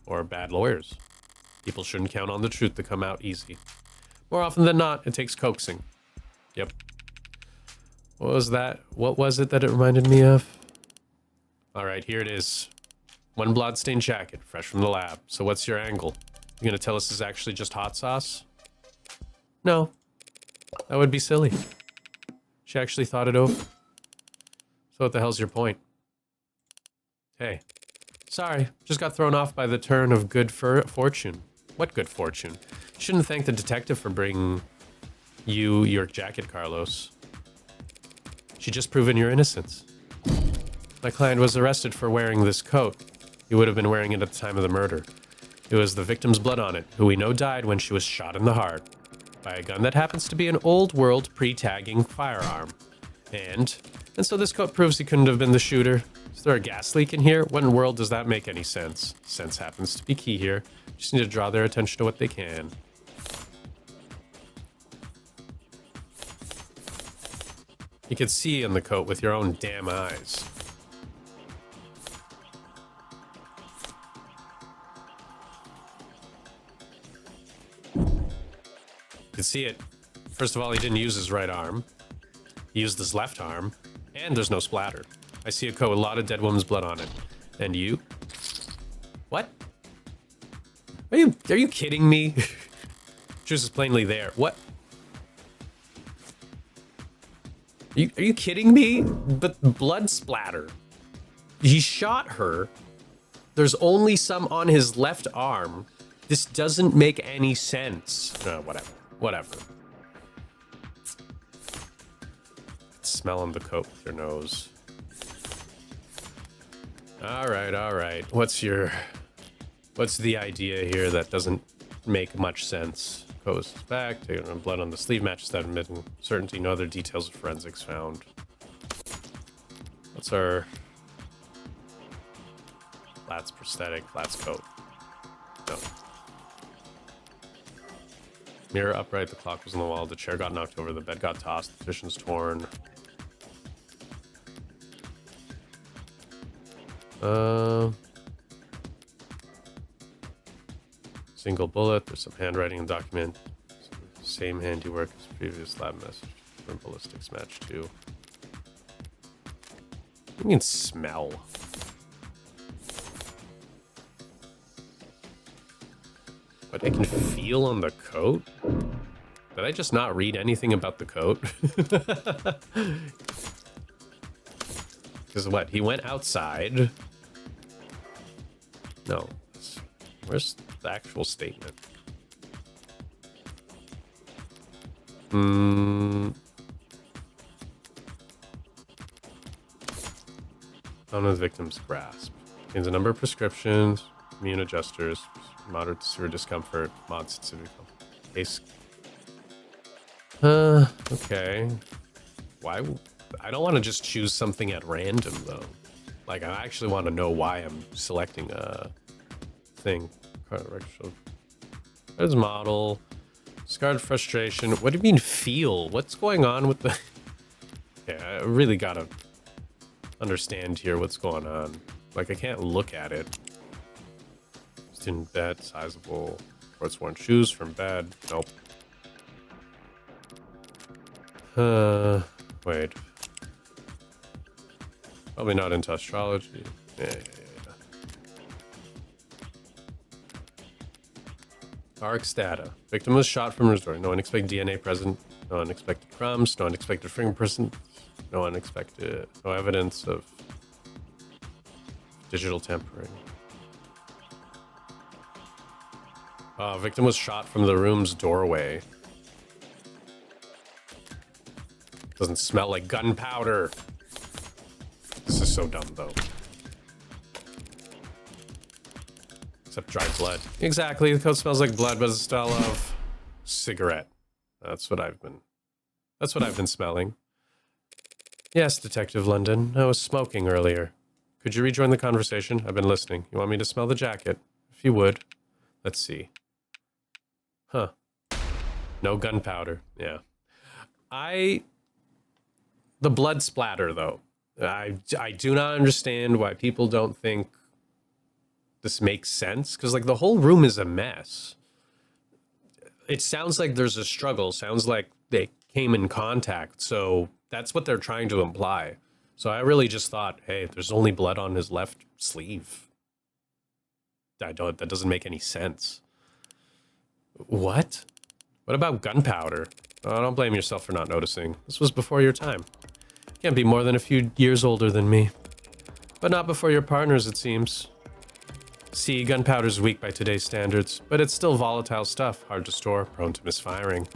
Or bad lawyers. People shouldn't count on the truth to come out easy. More often than not, it takes coaxing. Yep. What was that? What was it that it reminded me of? Alright, here it is. One blood-stained jacket, fresh from the lab. So what's your angle? You gonna tell us it's actually just hot sauce? No. That would be silly. She actually thought it over. So what the hell's your point? Hey. Sorry, just got thrown off by the turn of good fortune. What good fortune? You shouldn't thank the detective for bringing you your jacket, Carlos. She just proven your innocence. My client was arrested for wearing this coat. He would have been wearing it at the time of the murder. It was the victim's blood on it, who we know died when she was shot in the heart. By a gun that happens to be an old world pre-tagging firearm. And so this coat proves he couldn't have been the shooter. Is there a gas leak in here? What in the world does that make any sense? Sense happens to be key here. Just need to draw their attention to what they can. You can see in the coat with your own damn eyes. You can see it. First of all, he didn't use his right arm. He used his left arm, and there's no splatter. I see a coat with a lot of dead woman's blood on it. And you? What? Are you kidding me? Juice is plainly there. What? Are you kidding me? But blood splatter. He shot her. There's only some on his left arm. This doesn't make any sense. Whatever. Whatever. Smell on the coat with your nose. Alright, alright. What's the idea here that doesn't make much sense? Goes back, taking blood on the sleeve matches that admitting certainty, no other details of forensics found. What's our Flatt's prosthetic, Flatt's coat? No. Mirror upright, the clock was on the wall, the chair got knocked over, the bed got tossed, the cushions torn. Single bullet, there's some handwriting in the document. Same handiwork as previous lab message. From ballistics match too. What do you mean smell? What I can feel on the coat? Did I just not read anything about the coat? Because what? He went outside. No. Where's the actual statement? Found in the victim's grasp. Contains a number of prescriptions, immune adjusters, moderate to severe discomfort, mod sensitivity. Case. Okay. Why? I don't want to just choose something at random though. Like I actually want to know why I'm selecting a thing. There's model. Scarred frustration. What do you mean feel? What's going on with the... Yeah, I really gotta understand here what's going on. Like I can't look at it. Student bed, sizable. Sports worn shoes from bed. Nope. Wait. Probably not into astrology. Yeah. Arcs data. Victim was shot from resort. No unexpected DNA present. No unexpected crumbs. No unexpected fingerprints. No unexpected. No evidence of digital tampering. Victim was shot from the room's doorway. Doesn't smell like gunpowder. This is so dumb, though. Except dried blood. Exactly, the coat smells like blood, but it's a smell of cigarette. That's what I've been smelling. Yes, Detective London. I was smoking earlier. Could you rejoin the conversation? I've been listening. You want me to smell the jacket? If you would. Let's see. Huh. No gunpowder. Yeah. The blood splatter, though. I do not understand why people don't think this makes sense. Because, like, the whole room is a mess. It sounds like there's a struggle. Sounds like they came in contact. So that's what they're trying to imply. So I really just thought, hey, there's only blood on his left sleeve. That doesn't make any sense. What? What about gunpowder? Oh, don't blame yourself for not noticing. This was before your time. Can't be more than a few years older than me. But not before your partners, it seems. See, gunpowder's weak by today's standards, but it's still volatile stuff, hard to store, prone to misfiring.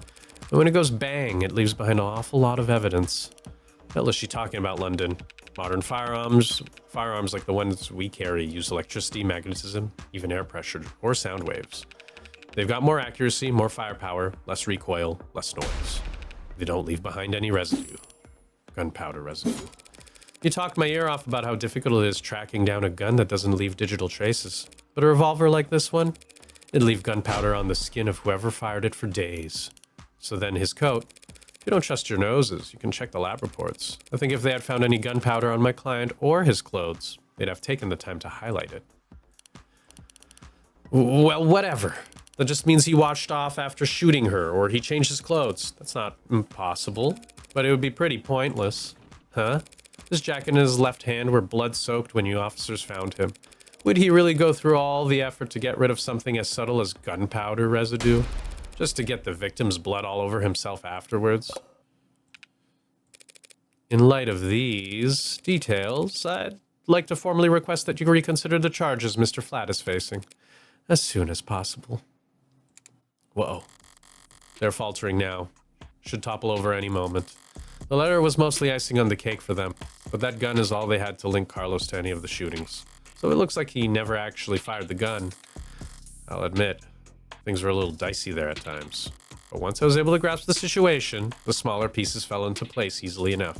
And when it goes bang, it leaves behind an awful lot of evidence. What is she talking about, London? Modern firearms like the ones we carry use electricity, magnetism, even air pressure, or sound waves. They've got more accuracy, more firepower, less recoil, less noise. They don't leave behind any residue. Gunpowder residue. You talked my ear off about how difficult it is tracking down a gun that doesn't leave digital traces. But a revolver like this one, it'd leave gunpowder on the skin of whoever fired it for days. So then his coat. If you don't trust your noses, you can check the lab reports. I think if they had found any gunpowder on my client or his clothes, they'd have taken the time to highlight it. Well, whatever. That just means he washed off after shooting her, or he changed his clothes. That's not impossible, but it would be pretty pointless. Huh? His jacket in his left hand were blood-soaked when you officers found him. Would he really go through all the effort to get rid of something as subtle as gunpowder residue? Just to get the victim's blood all over himself afterwards? In light of these details, I'd like to formally request that you reconsider the charges Mr. Flatt is facing. As soon as possible. Whoa. They're faltering now. Should topple over any moment. The letter was mostly icing on the cake for them, but that gun is all they had to link Carlos to any of the shootings. So it looks like he never actually fired the gun. I'll admit, things were a little dicey there at times. But once I was able to grasp the situation, the smaller pieces fell into place easily enough.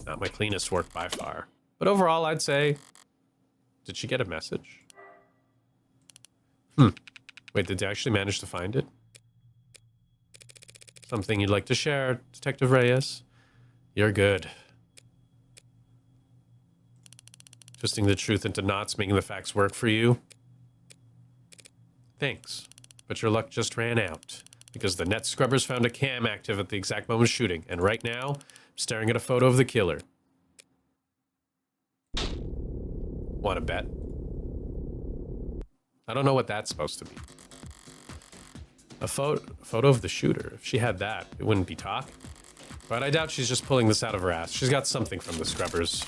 Not my cleanest work by far. But overall, I'd say... Did she get a message? Wait, did they actually manage to find it? Something you'd like to share, Detective Reyes? You're good. Twisting the truth into knots, making the facts work for you? Thanks, but your luck just ran out. Because the net scrubbers found a cam active at the exact moment of shooting, and right now, I'm staring at a photo of the killer. Want to bet? I don't know what that's supposed to be. A photo of the shooter. If she had that, it wouldn't be talk. But I doubt she's just pulling this out of her ass. She's got something from the scrubbers.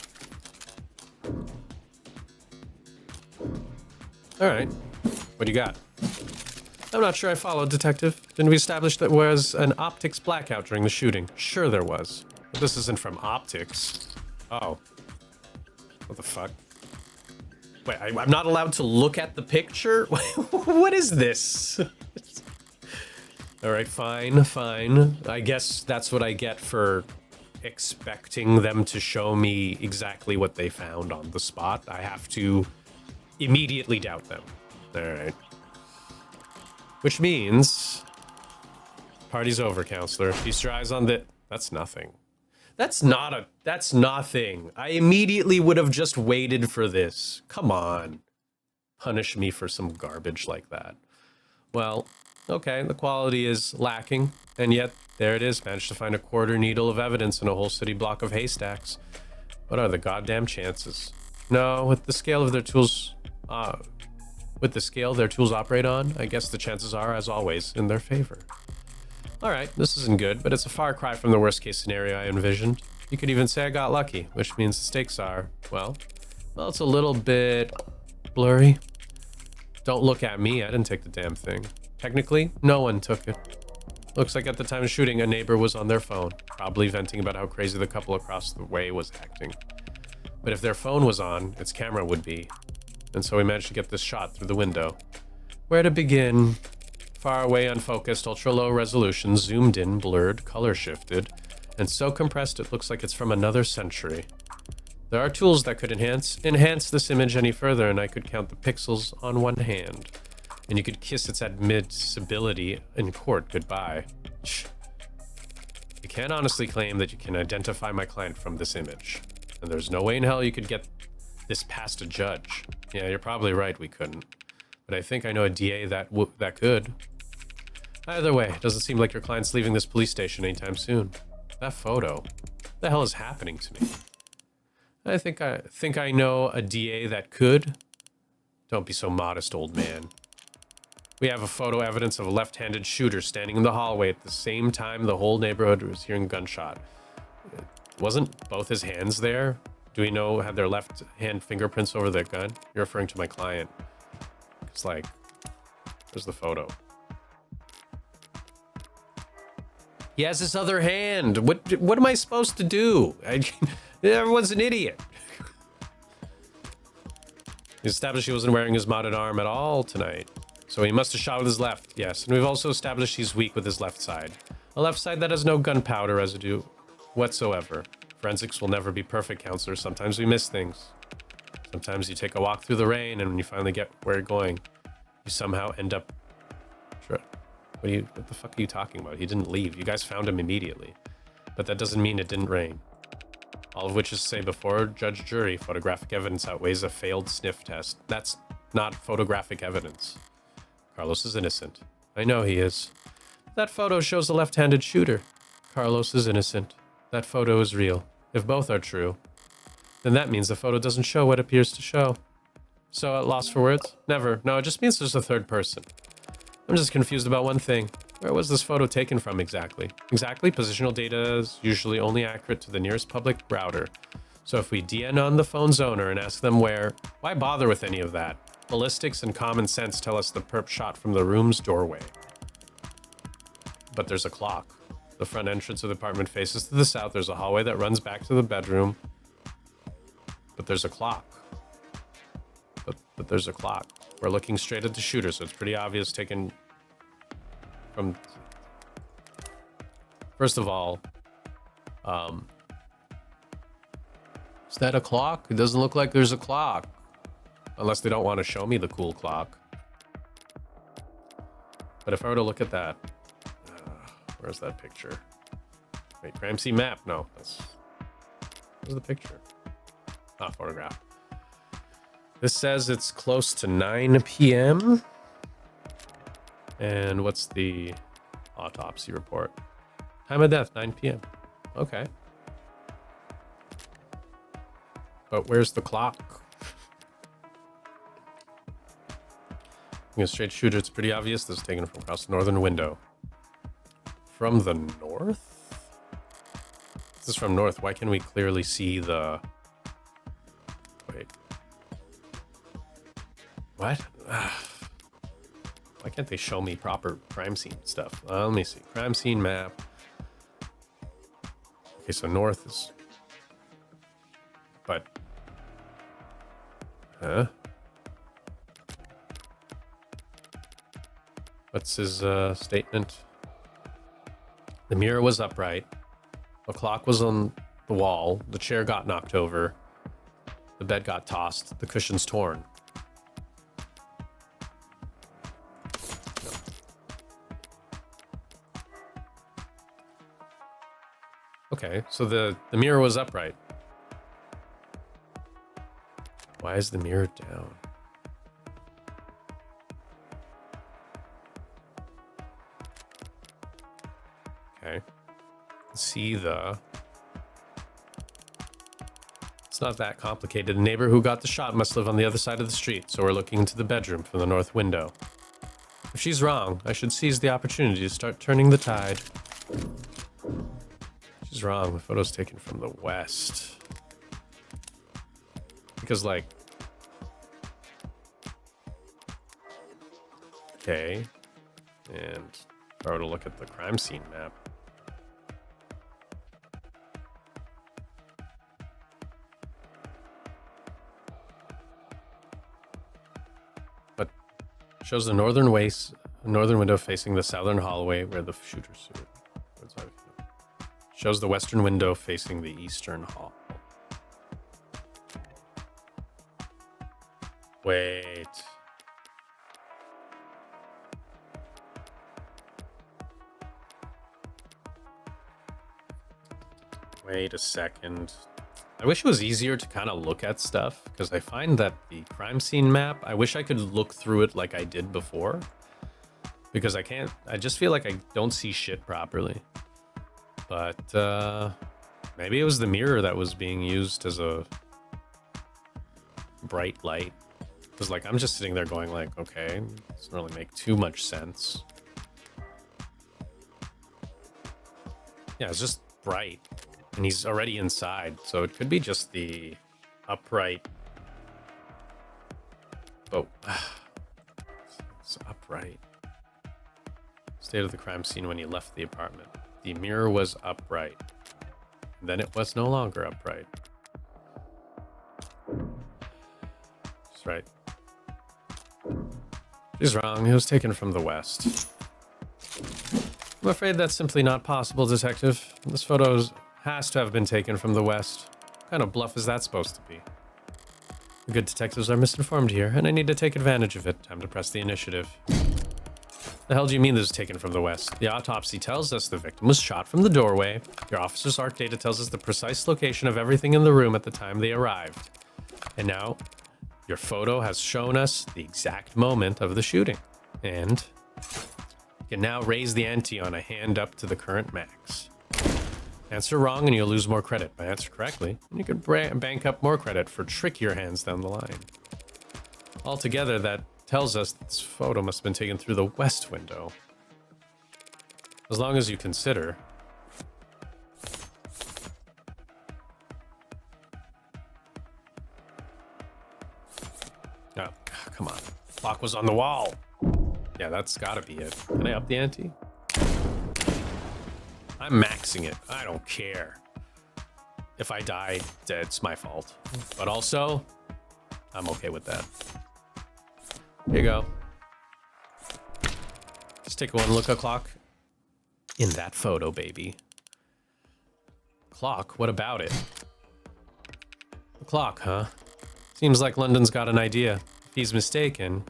Alright. What do you got? I'm not sure I followed, Detective. Didn't we establish that there was an optics blackout during the shooting? Sure there was. But this isn't from optics. Oh. What the fuck? Wait, I'm not allowed to look at the picture? What is this? Alright, fine. I guess that's what I get for expecting them to show me exactly what they found on the spot. I have to immediately doubt them. Alright. Which means... Party's over, counselor. Feast your eyes on the... That's nothing. That's nothing. I immediately would have just waited for this. Come on. Punish me for some garbage like that. Well... Okay, the quality is lacking, and yet there it is. Managed to find a quarter needle of evidence in a whole city block of haystacks. What are the goddamn chances? No, with the scale of their tools, with the scale their tools operate on, I guess the chances are, as always, in their favor. Alright, this isn't good, but it's a far cry from the worst case scenario I envisioned. You could even say I got lucky, which means the stakes are, well, it's a little bit blurry. Don't look at me, I didn't take the damn thing. Technically, no one took it. Looks like at the time of shooting, a neighbor was on their phone, probably venting about how crazy the couple across the way was acting. But if their phone was on, its camera would be. And so we managed to get this shot through the window. Where to begin? Far away, unfocused, ultra-low resolution, zoomed in, blurred, color shifted, and so compressed it looks like it's from another century. There are tools that could enhance this image any further, and I could count the pixels on one hand. And you could kiss its admissibility in court goodbye. Shh. You can't honestly claim that you can identify my client from this image. And there's no way in hell you could get this past a judge. Yeah, you're probably right, we couldn't. But I think I know a DA that could. Either way, it doesn't seem like your client's leaving this police station anytime soon. That photo. What the hell is happening to me? I think I know a DA that could. Don't be so modest, old man. We have a photo evidence of a left-handed shooter standing in the hallway at the same time the whole neighborhood was hearing gunshot. Wasn't both his hands there? Do we know had their left hand fingerprints over their gun? You're referring to my client. It's like, there's the photo. He has this other hand. What am I supposed to do? Everyone's an idiot. He established he wasn't wearing his modded arm at all tonight. So he must have shot with his left, yes. And we've also established he's weak with his left side. A left side that has no gunpowder residue whatsoever. Forensics will never be perfect, counselor. Sometimes we miss things. Sometimes you take a walk through the rain, and when you finally get where you're going, you somehow end up... What the fuck are you talking about? He didn't leave. You guys found him immediately. But that doesn't mean it didn't rain. All of which is to say, before judge, jury, photographic evidence outweighs a failed sniff test. That's not photographic evidence. Carlos is innocent. I know he is. That photo shows a left-handed shooter. Carlos is innocent. That photo is real. If both are true, then that means the photo doesn't show what it appears to show. So at loss for words? Never. No, it just means there's a third person. I'm just confused about one thing. Where was this photo taken from exactly? Exactly, positional data is usually only accurate to the nearest public router. So if we DN on the phone's owner and ask them where, why bother with any of that? Ballistics and common sense tell us the perp shot from the room's doorway. But there's a clock. The front entrance of the apartment faces to the south. There's a hallway that runs back to the bedroom. But there's a clock. But there's a clock. We're looking straight at the shooter, so it's pretty obvious taken from... First of all, is that a clock? It doesn't look like there's a clock. Unless they don't want to show me the cool clock. But if I were to look at that... where's that picture? Wait, crime scene map? No, where's the picture? Ah, photograph. This says it's close to 9 p.m. And what's the autopsy report? Time of death, 9 p.m. Okay. But where's the clock? A straight shooter, it's pretty obvious. This is taken from across the northern window. From the north? This is from north. Why can we clearly see the... Wait. What? Why can't they show me proper crime scene stuff? Let me see. Crime scene map. Okay, so north is... But... Huh? What's his statement? The mirror was upright. The clock was on the wall. The chair got knocked over. The bed got tossed. The cushion's torn. No. Okay, so the mirror was upright. Why is the mirror down? Okay. See the... not that complicated. The neighbor who got the shot must live on the other side of the street, so we're looking into the bedroom from the north window. If she's wrong, I should seize the opportunity to start turning the tide. She's wrong. The photo's taken from the west. Because, like... Okay. And if I were to look at the crime scene map... But shows the northern window facing the southern hallway where the shooter suit. Shows the western window facing the eastern hall. Wait. Wait a second. I wish it was easier to kind of look at stuff, because I find that the crime scene map, I wish I could look through it like I did before. Because I can't, I just feel like I don't see shit properly. But maybe it was the mirror that was being used as a bright light. Because like I'm just sitting there going like, okay, it doesn't really make too much sense. Yeah, it's just bright. And he's already inside, so it could be just the upright. Oh, it's upright. State of the crime scene when you left the apartment. The mirror was upright. Then it was no longer upright. That's right. She's wrong. It was taken from the west. I'm afraid that's simply not possible, Detective. This photo has to have been taken from the west. What kind of bluff is that supposed to be? The good detectives are misinformed here, and I need to take advantage of it. Time to press the initiative. The hell do you mean this is taken from the west? The autopsy tells us the victim was shot from the doorway. Your officer's ARC data tells us the precise location of everything in the room at the time they arrived. And now, your photo has shown us the exact moment of the shooting. And you can now raise the ante on a hand up to the current max. Answer wrong and you'll lose more credit. By answer correctly, and you can bank up more credit for trickier hands down the line. Altogether, that tells us that this photo must have been taken through the west window. As long as you consider... Oh, come on. Clock was on the wall. Yeah, that's gotta be it. Can I up the ante? I'm maxing it. I don't care. If I die, it's my fault. But also, I'm okay with that. Here you go. Just take one look at clock. In that photo, baby. Clock? What about it? The clock, huh? Seems like London's got an idea. If he's mistaken,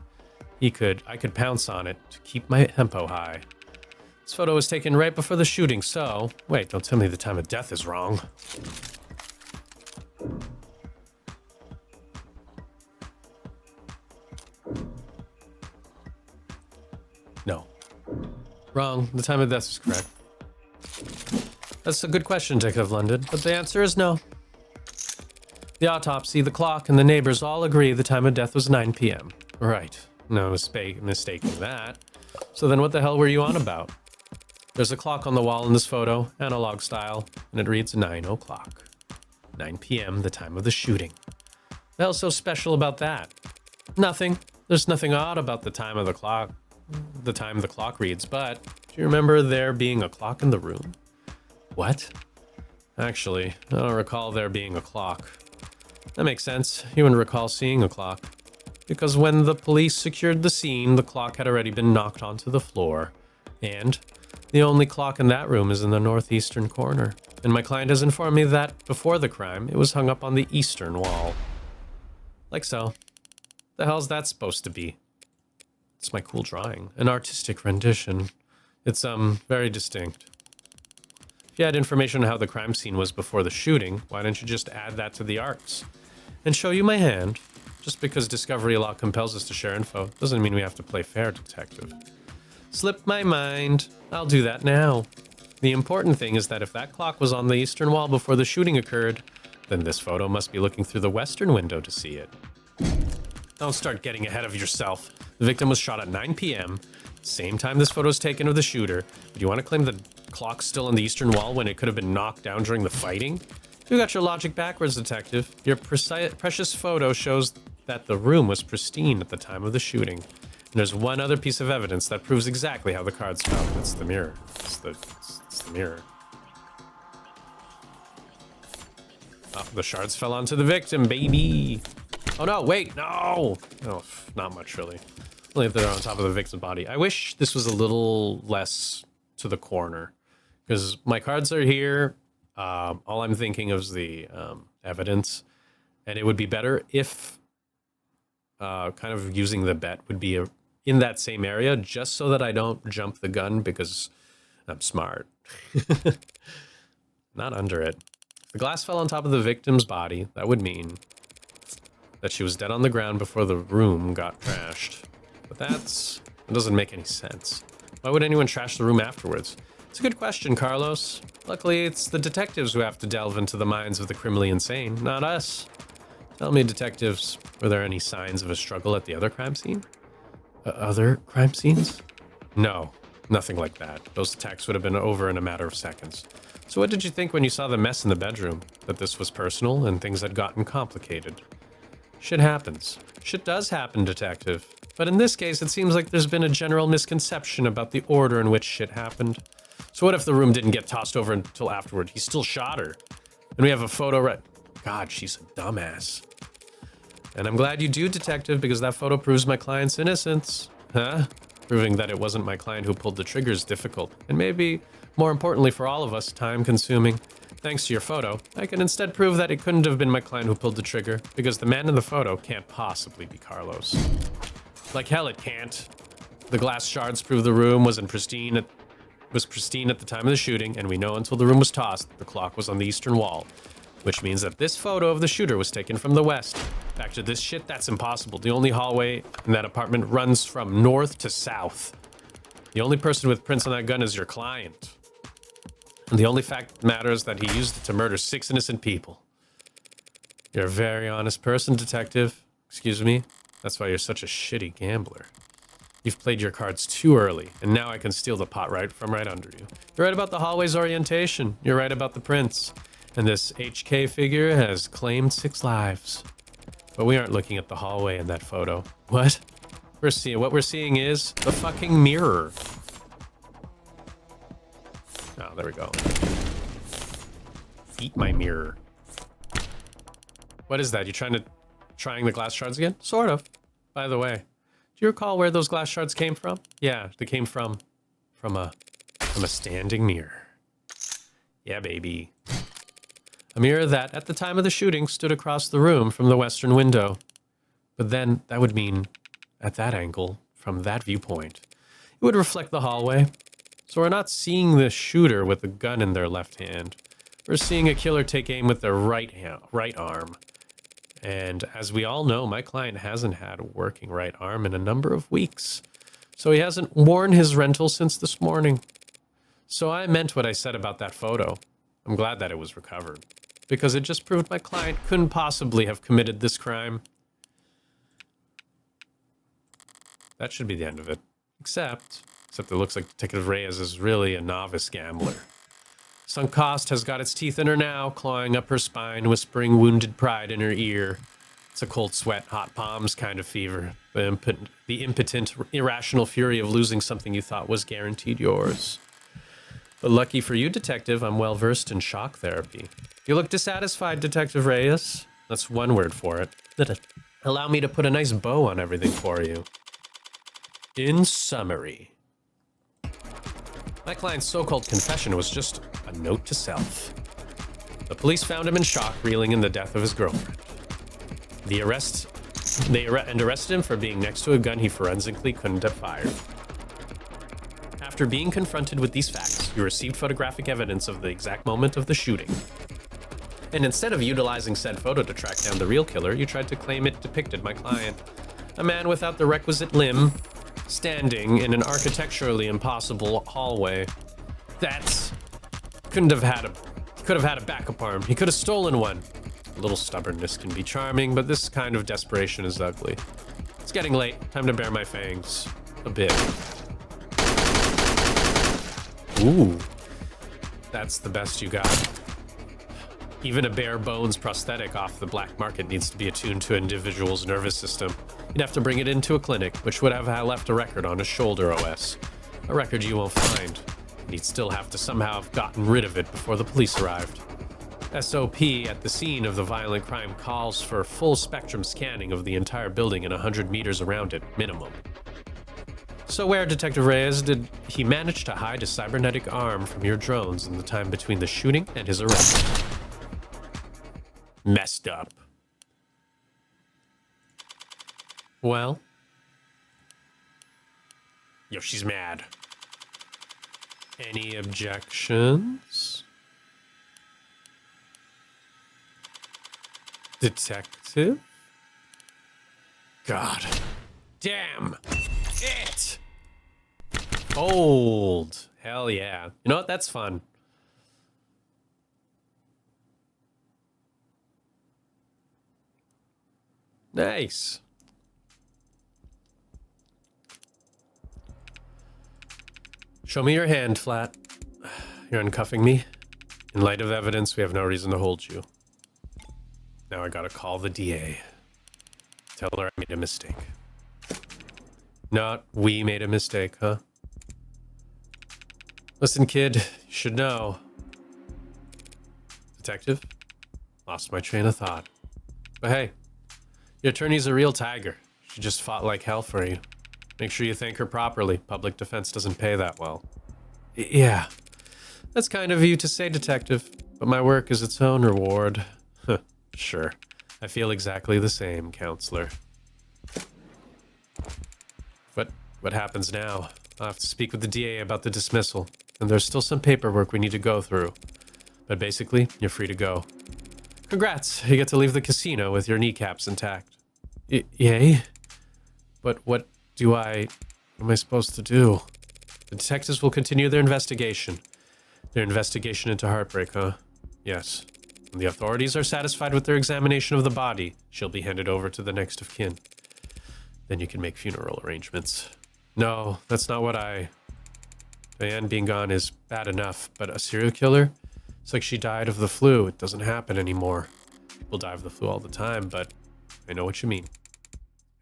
I could pounce on it to keep my tempo high. This photo was taken right before the shooting, so... Wait, don't tell me the time of death is wrong. No. Wrong. The time of death is correct. That's a good question, Detective London, but the answer is no. The autopsy, the clock, and the neighbors all agree the time of death was 9 p.m. Right. No mistaking that. So then what the hell were you on about? There's a clock on the wall in this photo, analog style, and it reads 9 o'clock. 9 p.m., the time of the shooting. The hell's so special about that? Nothing. There's nothing odd about the time of the clock. The time the clock reads, but do you remember there being a clock in the room? What? Actually, I don't recall there being a clock. That makes sense. You wouldn't recall seeing a clock. Because when the police secured the scene, the clock had already been knocked onto the floor. And the only clock in that room is in the northeastern corner. And my client has informed me that before the crime, it was hung up on the eastern wall. Like so. The hell's that supposed to be? It's my cool drawing. An artistic rendition. It's, very distinct. If you had information on how the crime scene was before the shooting, why don't you just add that to the arcs? And show you my hand. Just because discovery law compels us to share info, doesn't mean we have to play fair, detective. Slipped my mind. I'll do that now. The important thing is that if that clock was on the eastern wall before the shooting occurred, Then this photo must be looking through the western window to see it. Don't start getting ahead of yourself. The victim was shot at 9 p.m., same time this photo was taken of the shooter. But you want to claim the clock's still on the eastern wall when it could have been knocked down during the fighting? You got your logic backwards, detective. Your precious photo shows that the room was pristine at the time of the shooting. And there's one other piece of evidence that proves exactly how the cards fell. It's the mirror. It's the mirror. Oh, the shards fell onto the victim, baby. Oh no, wait, no! Oh, not much really. Only if they're on top of the victim's body. I wish this was a little less to the corner, because my cards are here. All I'm thinking of is the evidence, and it would be better if kind of using the bet would be in that same area, just so that I don't jump the gun, because I'm smart. Not under it. If the glass fell on top of the victim's body, that would mean that she was dead on the ground before the room got trashed. But that doesn't make any sense. Why would anyone trash the room afterwards? It's a good question, Carlos. Luckily, it's the detectives who have to delve into the minds of the criminally insane, not us. Tell me, detectives, were there any signs of a struggle at the other crime scene? Other crime scenes? No, nothing like that. Those attacks would have been over in a matter of seconds. So what did you think when you saw the mess in the bedroom? That this was personal and things had gotten complicated? Shit happens. Shit does happen, detective. But in this case, it seems like there's been a general misconception about the order in which shit happened. So what if the room didn't get tossed over until afterward? He still shot her. And we have a photo right... God, she's a dumbass. And I'm glad you do, detective, because that photo proves my client's innocence. Huh? Proving that it wasn't my client who pulled the trigger is difficult. And maybe, more importantly for all of us, time-consuming. Thanks to your photo, I can instead prove that it couldn't have been my client who pulled the trigger, because the man in the photo can't possibly be Carlos. Like hell it can't. The glass shards prove the room was pristine at the time of the shooting, and we know until the room was tossed, the clock was on the eastern wall. Which means that this photo of the shooter was taken from the west. Back to this shit, that's impossible. The only hallway in that apartment runs from north to south. The only person with prints on that gun is your client. And the only fact that matters is that he used it to murder 6 innocent people. You're a very honest person, detective. Excuse me? That's why you're such a shitty gambler. You've played your cards too early, and now I can steal the pot right from right under you. You're right about the hallway's orientation. You're right about the prints. And this HK figure has claimed 6 lives. But we aren't looking at the hallway in that photo. What? What we're seeing is the fucking mirror. Oh, there we go. Eat my mirror. What is that? You trying the glass shards again? Sort of. By the way, do you recall where those glass shards came from? Yeah, they came from a standing mirror. Yeah, baby. A mirror that, at the time of the shooting, stood across the room from the western window. But then, that would mean, at that angle, from that viewpoint, it would reflect the hallway. So we're not seeing the shooter with the gun in their left hand. We're seeing a killer take aim with their right arm. And as we all know, my client hasn't had a working right arm in a number of weeks. So he hasn't worn his rental since this morning. So I meant what I said about that photo. I'm glad that it was recovered, because it just proved my client couldn't possibly have committed this crime. That should be the end of it. Except it looks like Detective Reyes is really a novice gambler. Sunk cost has got its teeth in her now, clawing up her spine, whispering wounded pride in her ear. It's a cold sweat, hot palms kind of fever. The impotent, irrational fury of losing something you thought was guaranteed yours. But lucky for you, detective, I'm well versed in shock therapy. You look dissatisfied, Detective Reyes. That's one word for it. Allow me to put a nice bow on everything for you. In summary, my client's so-called confession was just a note to self. The police found him in shock, reeling in the death of his girlfriend. They arrested him for being next to a gun he forensically couldn't have fired. After being confronted with these facts, you received photographic evidence of the exact moment of the shooting. And instead of utilizing said photo to track down the real killer, you tried to claim it depicted my client. A man without the requisite limb, standing in an architecturally impossible hallway. That could have had a backup arm. He could have stolen one. A little stubbornness can be charming, but this kind of desperation is ugly. It's getting late. Time to bare my fangs. A bit. Ooh. That's the best you got. Even a bare bones prosthetic off the black market needs to be attuned to an individual's nervous system. You'd have to bring it into a clinic, which would have left a record on his shoulder OS. A record you won't find. And he'd still have to somehow have gotten rid of it before the police arrived. SOP at the scene of the violent crime calls for full spectrum scanning of the entire building and 100 meters around it, minimum. So where, Detective Reyes, did he manage to hide a cybernetic arm from your drones in the time between the shooting and his arrest? Messed up. Well? Yo, she's mad. Any objections? Detective? God. Damn. It! Old. Hell yeah. You know what? That's fun. Nice. Show me your hand, Flatt. You're uncuffing me. In light of evidence, we have no reason to hold you. Now I gotta call the DA. Tell her I made a mistake. Not we made a mistake, huh? Listen, kid, you should know. Detective? Lost my train of thought. But hey, your attorney's a real tiger. She just fought like hell for you. Make sure you thank her properly. Public defense doesn't pay that well. Yeah, that's kind of you to say, Detective, but my work is its own reward. Sure, I feel exactly the same, Counselor. What happens now? I'll have to speak with the DA about the dismissal, and there's still some paperwork we need to go through. But basically, you're free to go. Congrats, you get to leave the casino with your kneecaps intact. Yay? But what am I supposed to do? The detectives will continue their investigation. Their investigation into Heartbreak, huh? Yes. When the authorities are satisfied with their examination of the body, she'll be handed over to the next of kin. Then you can make funeral arrangements. No, that's not what Diane being gone is bad enough, but a serial killer? It's like she died of the flu. It doesn't happen anymore. People die of the flu all the time, but I know what you mean.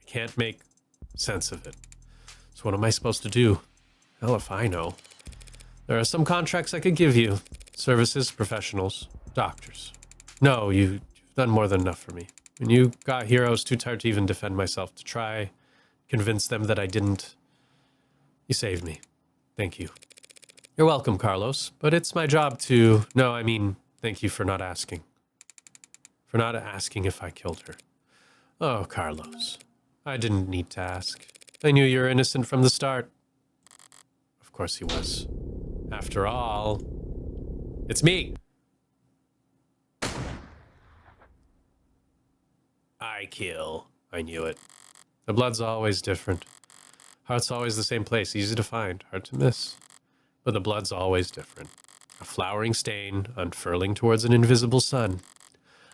I can't make sense of it. So what am I supposed to do? Hell if I know. There are some contracts I could give you. Services, professionals, doctors. No, you've done more than enough for me. When you got here, I was too tired to even defend myself, to try, convince them that I didn't. You saved me. Thank you. You're welcome, Carlos, but it's my job to... No, I mean, thank you for not asking. For not asking if I killed her. Oh, Carlos. I didn't need to ask. I knew you were innocent from the start. Of course he was. After all, it's me. I kill. I knew it. The blood's always different. Heart's always the same place, easy to find, hard to miss. But the blood's always different. A flowering stain unfurling towards an invisible sun.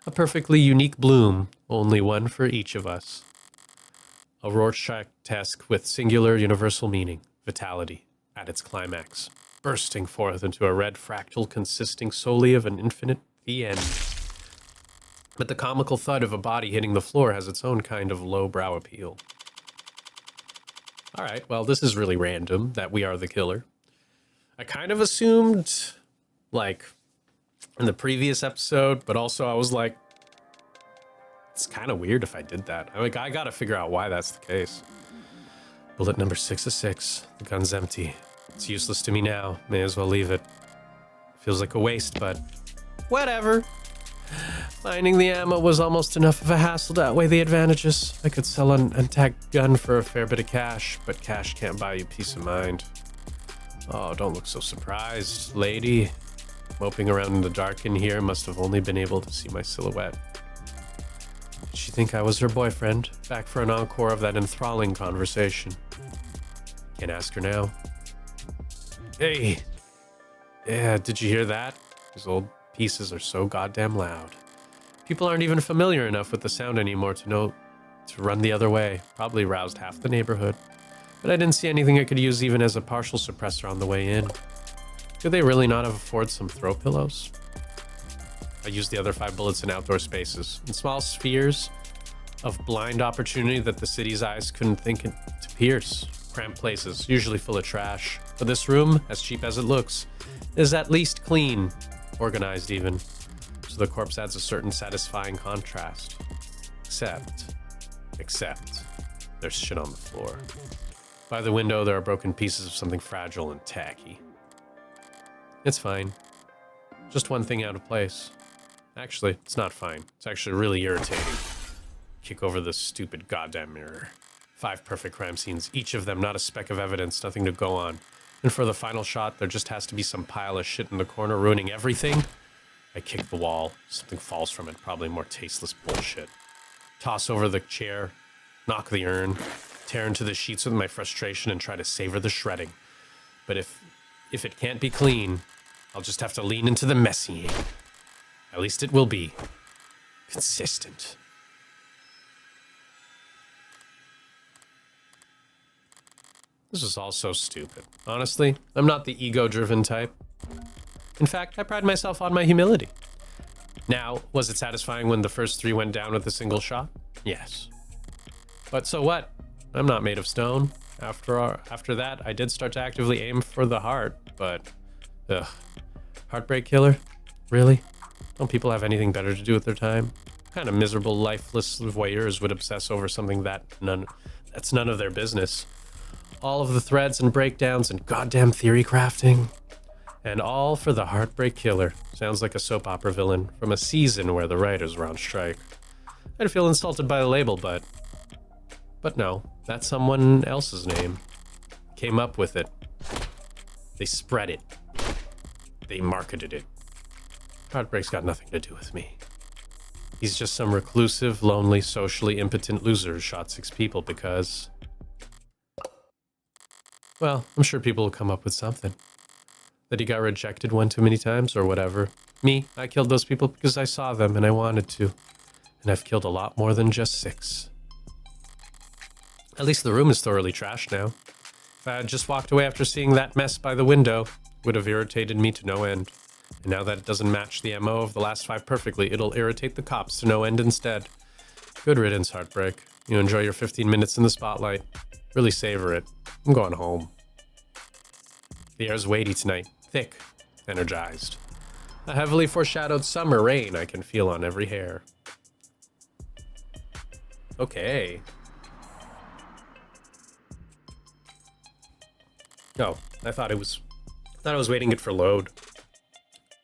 A perfectly unique bloom, only one for each of us. A Rorschach-esque with singular universal meaning, vitality, at its climax, bursting forth into a red fractal consisting solely of an infinite the end. But the comical thud of a body hitting the floor has its own kind of lowbrow appeal. All right, well, this is really random that we are the killer. I kind of assumed, like, in the previous episode, but also I was like, it's kind of weird if I did that. I gotta figure out why that's the case. Bullet number 6 The gun's empty. It's useless to me now. May as well leave it. Feels like a waste, but whatever. Finding the ammo was almost enough of a hassle to outweigh the advantages. I could sell an intact gun for a fair bit of cash, but cash can't buy you peace of mind. Oh, don't look so surprised, lady. Moping around in the dark in here, must have only been able to see my silhouette. Did she think I was her boyfriend? Back for an encore of that enthralling conversation. Can't ask her now. Hey! Yeah, did you hear that? These old pieces are so goddamn loud. People aren't even familiar enough with the sound anymore to know to run the other way. Probably roused half the neighborhood. But I didn't see anything I could use even as a partial suppressor on the way in. Could they really not have afforded some throw pillows? I used the other 5 bullets in outdoor spaces, in small spheres of blind opportunity that the city's eyes couldn't think to pierce. Cramped places, usually full of trash. But this room, as cheap as it looks, is at least clean, organized even. So the corpse adds a certain satisfying contrast. Except, there's shit on the floor. By the window, there are broken pieces of something fragile and tacky. It's fine. Just one thing out of place. Actually, it's not fine. It's actually really irritating. Kick over this stupid goddamn mirror. 5 perfect crime scenes, each of them not a speck of evidence, nothing to go on. And for the final shot, there just has to be some pile of shit in the corner ruining everything. I kick the wall. Something falls from it, probably more tasteless bullshit. Toss over the chair, knock the urn, tear into the sheets with my frustration and try to savor the shredding. But if it can't be clean, I'll just have to lean into the messying. At least it will be consistent. This is all so stupid. Honestly, I'm not the ego-driven type. In fact, I pride myself on my humility. Now, was it satisfying when the first 3 went down with a single shot? Yes. But so what? I'm not made of stone. After that, I did start to actively aim for the heart, but... Ugh. Heartbreak killer? Really? Don't people have anything better to do with their time? What kind of miserable, lifeless voyeurs would obsess over something that's none of their business? All of the threads and breakdowns and goddamn theory crafting. And all for the Heartbreak Killer. Sounds like a soap opera villain from a season where the writers were on strike. I'd feel insulted by the label, but no, that's someone else's name. Came up with it. They spread it. They marketed it. Heartbreak's got nothing to do with me. He's just some reclusive, lonely, socially impotent loser who shot 6 people because... Well, I'm sure people will come up with something. That he got rejected one too many times or whatever. Me, I killed those people because I saw them and I wanted to. And I've killed a lot more than just 6. At least the room is thoroughly trashed now. If I had just walked away after seeing that mess by the window, it would have irritated me to no end. And now that it doesn't match the MO of the last 5 perfectly, it'll irritate the cops to no end instead. Good riddance, Heartbreak. You enjoy your 15 minutes in the spotlight. Really savor it. I'm going home. The air's weighty tonight. Thick. Energized. A heavily foreshadowed summer rain I can feel on every hair. Okay. Oh, I thought I was waiting it for load.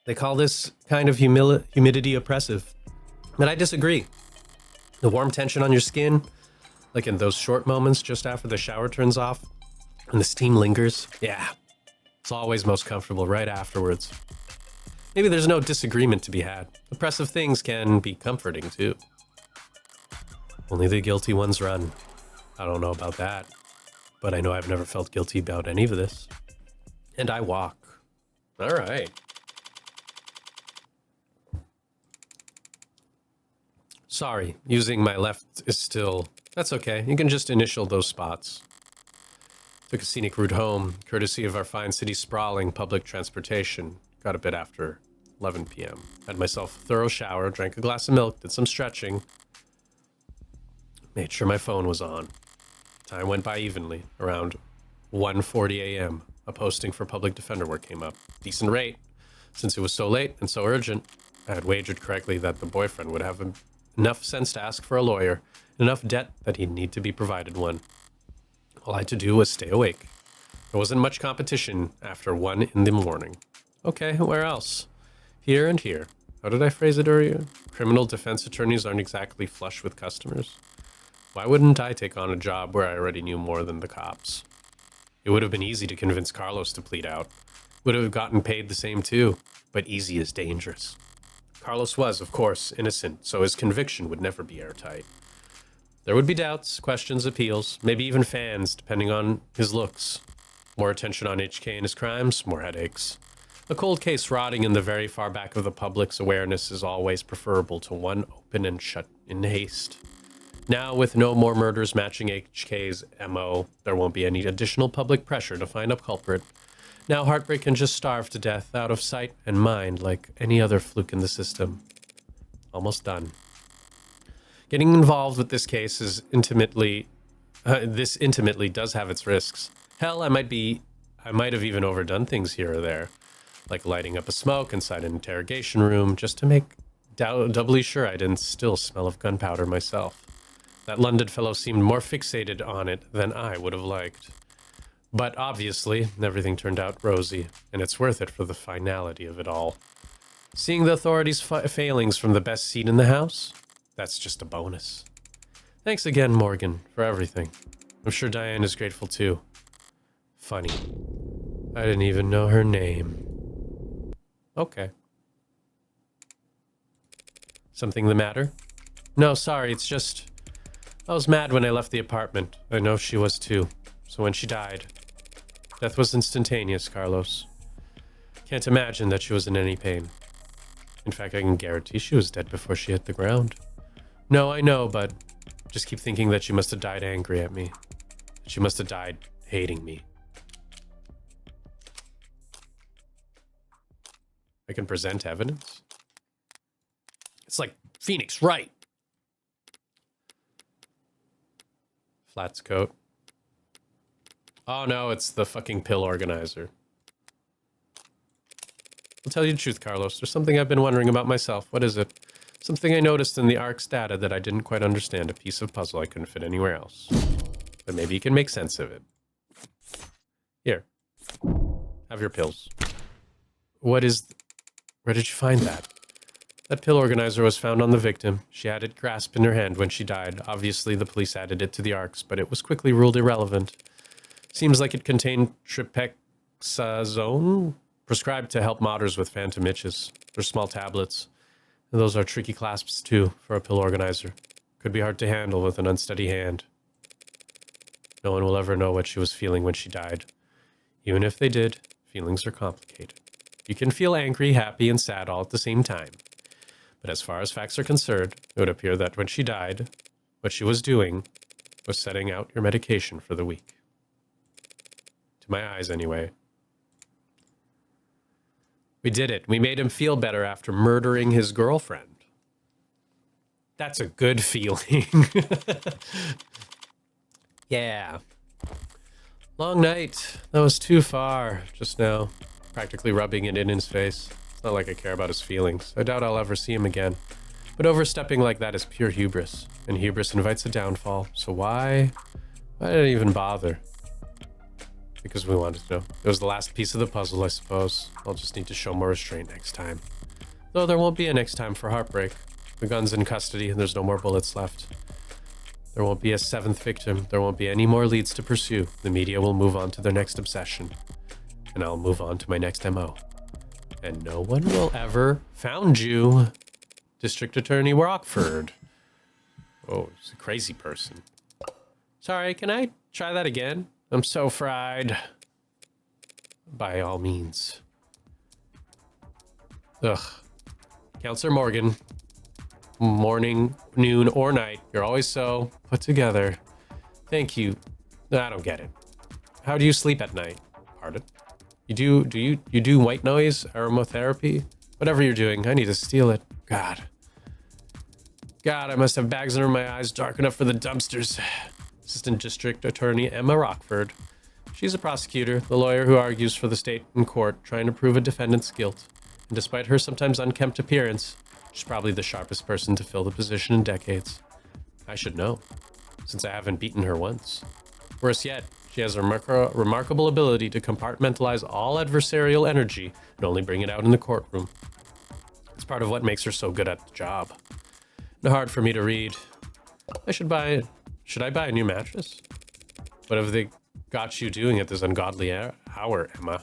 They call this kind of humidity oppressive. But I disagree. The warm tension on your skin, like in those short moments just after the shower turns off and the steam lingers, yeah, it's always most comfortable right afterwards. Maybe there's no disagreement to be had. Oppressive things can be comforting too. Only the guilty ones run. I don't know about that, but I know I've never felt guilty about any of this. And I walk. All right. Sorry, using my left is still... That's okay, you can just initial those spots. Took a scenic route home, courtesy of our fine city sprawling public transportation. Got a bit after 11 p.m. Had myself a thorough shower, drank a glass of milk, did some stretching. Made sure my phone was on. Time went by evenly. Around 1:40 a.m., a posting for public defender work came up. Decent rate. Since it was so late and so urgent, I had wagered correctly that the boyfriend would have enough sense to ask for a lawyer, and enough debt that he'd need to be provided one. All I had to do was stay awake. There wasn't much competition after 1 in the morning. Okay, where else? Here and here. How did I phrase it earlier? Criminal defense attorneys aren't exactly flush with customers. Why wouldn't I take on a job where I already knew more than the cops? It would have been easy to convince Carlos to plead out. Would have gotten paid the same too, but easy is dangerous. Carlos was, of course, innocent, so his conviction would never be airtight. There would be doubts, questions, appeals, maybe even fans, depending on his looks. More attention on HK and his crimes, more headaches. A cold case rotting in the very far back of the public's awareness is always preferable to one open and shut in haste. Now, with no more murders matching HK's MO, there won't be any additional public pressure to find a culprit. Now Heartbreak can just starve to death out of sight and mind like any other fluke in the system. Almost done. Getting involved with this case is intimately does have its risks. Hell, I might have even overdone things here or there, like lighting up a smoke inside an interrogation room just to make doubly sure I didn't still smell of gunpowder myself. That London fellow seemed more fixated on it than I would have liked. But obviously, everything turned out rosy, and it's worth it for the finality of it all. Seeing the authorities' failings from the best seat in the house? That's just a bonus. Thanks again, Morgan, for everything. I'm sure Diane is grateful too. Funny. I didn't even know her name. Okay. Something the matter? No, sorry, it's just... I was mad when I left the apartment. I know she was too. So when she died... Death was instantaneous, Carlos. Can't imagine that she was in any pain. In fact, I can guarantee she was dead before she hit the ground. No, I know, but... Just keep thinking that she must have died angry at me. She must have died hating me. I can present evidence? It's like Phoenix Wright. Flatt's coat. Oh no, it's the fucking pill organizer. I'll tell you the truth, Carlos. There's something I've been wondering about myself. What is it? Something I noticed in the ARC's data that I didn't quite understand. A piece of puzzle I couldn't fit anywhere else. But maybe you can make sense of it. Here. Have your pills. What is... Where did you find that? That pill organizer was found on the victim. She had it grasped in her hand when she died. Obviously, the police added it to the ARCs, but it was quickly ruled irrelevant. Seems like it contained tripexazone, prescribed to help modders with phantom itches. They're small tablets. And those are tricky clasps, too, for a pill organizer. Could be hard to handle with an unsteady hand. No one will ever know what she was feeling when she died. Even if they did, feelings are complicated. You can feel angry, happy, and sad all at the same time. But as far as facts are concerned, it would appear that when she died, what she was doing was setting out your medication for the week. To my eyes, anyway. We did it. We made him feel better after murdering his girlfriend. That's a good feeling. Yeah. Long night. That was too far just now. Practically rubbing it in his face. It's not like I care about his feelings. I doubt I'll ever see him again. But overstepping like that is pure hubris. And hubris invites a downfall. So why did I even bother? Because we wanted to know. It was the last piece of the puzzle, I suppose. I'll just need to show more restraint next time. Though there won't be a next time for Heartbreak. The gun's in custody and there's no more bullets left. There won't be a seventh victim. There won't be any more leads to pursue. The media will move on to their next obsession. And I'll move on to my next MO. And no one will ever found you. District Attorney Rockford. Oh, he's a crazy person. Sorry, can I try that again? I'm so fried. By all means. Ugh. Counselor Morgan. Morning, noon, or night. You're always so put together. Thank you. No, I don't get it. How do you sleep at night? Pardon? You do white noise, aromatherapy? Whatever you're doing, I need to steal it. God, I must have bags under my eyes dark enough for the dumpsters. Assistant District Attorney Emma Rockford. She's a prosecutor, the lawyer who argues for the state in court, trying to prove a defendant's guilt. And despite her sometimes unkempt appearance, she's probably the sharpest person to fill the position in decades. I should know, since I haven't beaten her once. Worse yet, she has a remarkable ability to compartmentalize all adversarial energy and only bring it out in the courtroom. It's part of what makes her so good at the job. And hard for me to read. Should I buy a new mattress? What have they got you doing at this ungodly hour, Emma?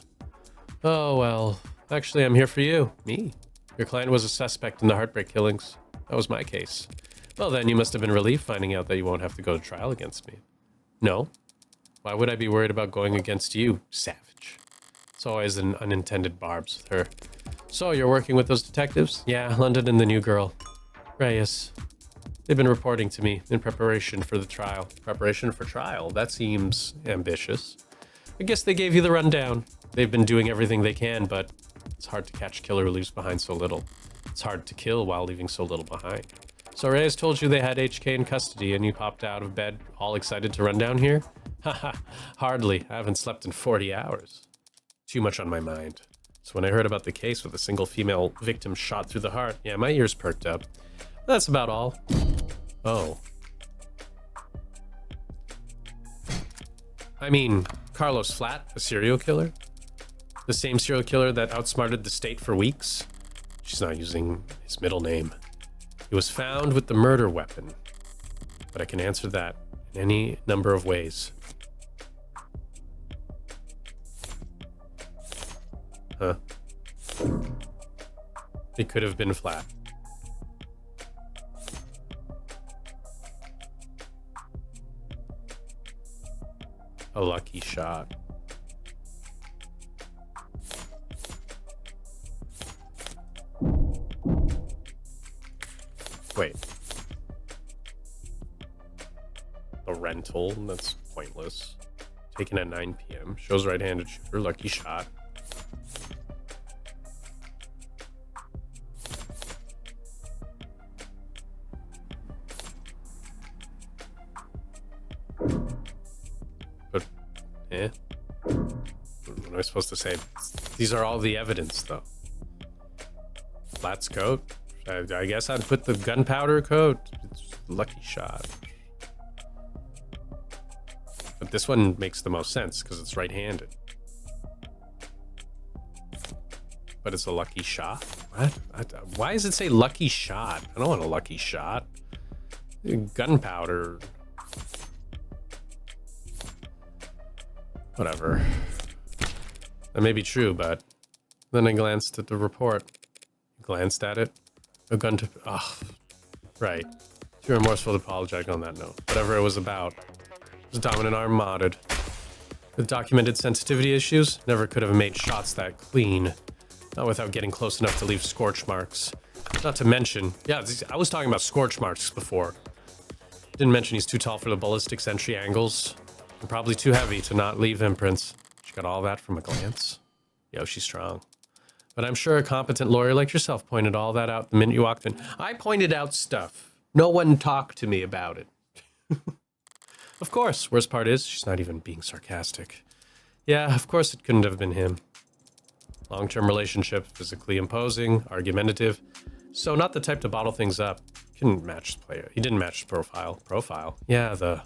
Oh, well, actually, I'm here for you. Me? Your client was a suspect in the Heartbreak killings. That was my case. Well, then you must have been relieved finding out that you won't have to go to trial against me. No. Why would I be worried about going against you, savage? It's always an unintended barbs with her. So, you're working with those detectives? Yeah, London and the new girl. Reyes. They've been reporting to me in preparation for the trial. Preparation for trial? That seems ambitious. I guess they gave you the rundown. They've been doing everything they can, but it's hard to catch a killer who leaves behind so little. It's hard to kill while leaving so little behind. So Reyes told you they had HK in custody and you popped out of bed all excited to run down here? Haha, hardly. I haven't slept in 40 hours. Too much on my mind. So when I heard about the case with a single female victim shot through the heart, yeah, my ears perked up. That's about all. Oh. I mean, Carlos Flatt, a serial killer? The same serial killer that outsmarted the state for weeks? She's not using his middle name. He was found with the murder weapon. But I can answer that in any number of ways. Huh. It could have been Flatt. A lucky shot. Wait. A rental? That's pointless. Taken at 9 p.m. Shows right-handed shooter. Lucky shot. But, what am I supposed to say? These are all the evidence, though. Flatt's coat? I guess I'd put the gunpowder coat. It's a lucky shot. But this one makes the most sense because it's right-handed. But it's a lucky shot? What? Why does it say lucky shot? I don't want a lucky shot. Gunpowder. Whatever. That may be true, but then I glanced at the report. Glanced at it. A gun to... Ugh. Right. Too remorseful to apologize on that note. Whatever it was about. It was dominant arm modded. With documented sensitivity issues, never could have made shots that clean. Not without getting close enough to leave scorch marks. Not to mention... Yeah, I was talking about scorch marks before. Didn't mention he's too tall for the ballistics entry angles. And probably too heavy to not leave imprints. She got all that from a glance. Yo, she's strong. But I'm sure a competent lawyer like yourself pointed all that out the minute you walked in. I pointed out stuff. No one talked to me about it. Of course. Worst part is, she's not even being sarcastic. Yeah, of course it couldn't have been him. Long-term relationship, physically imposing, argumentative. So not the type to bottle things up. Couldn't match the player. He didn't match the profile. Profile? Yeah, the...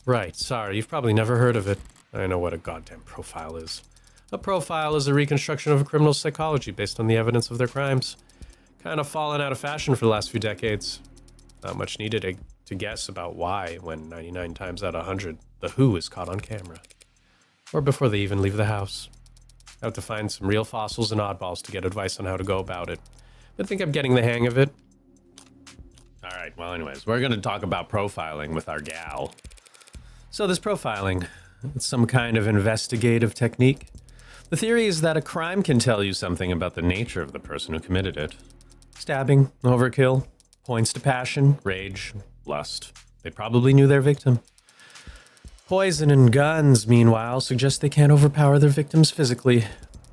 Right, sorry, you've probably never heard of it. I know what a goddamn profile is. A profile is a reconstruction of a criminal's psychology based on the evidence of their crimes. Kind of fallen out of fashion for the last few decades. Not much needed to guess about why when 99 times out of 100, the who is caught on camera. Or before they even leave the house. I have to find some real fossils and oddballs to get advice on how to go about it. But I think I'm getting the hang of it. Alright, well anyways, we're going to talk about profiling with our gal. So this profiling, it's some kind of investigative technique. The theory is that a crime can tell you something about the nature of the person who committed it. Stabbing, overkill, points to passion, rage, lust. They probably knew their victim. Poison and guns, meanwhile, suggest they can't overpower their victims physically.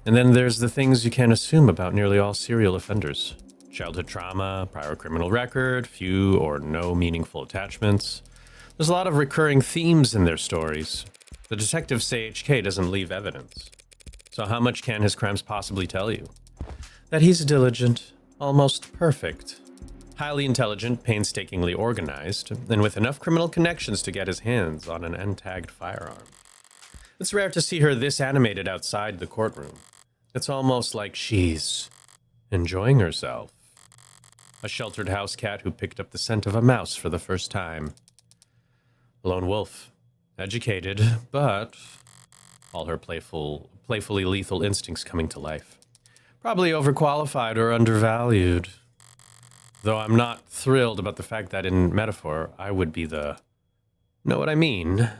And then there's the things you can't assume about nearly all serial offenders. Childhood trauma, prior criminal record, few or no meaningful attachments. There's a lot of recurring themes in their stories. The detectives say HK doesn't leave evidence. So how much can his crimes possibly tell you? That he's diligent, almost perfect, highly intelligent, painstakingly organized, and with enough criminal connections to get his hands on an untagged firearm. It's rare to see her this animated outside the courtroom. It's almost like she's enjoying herself. A sheltered house cat who picked up the scent of a mouse for the first time. A lone wolf. Educated, but all her playfully lethal instincts coming to life. Probably overqualified or undervalued. Though I'm not thrilled about the fact that in metaphor, I would be the... Know what I mean?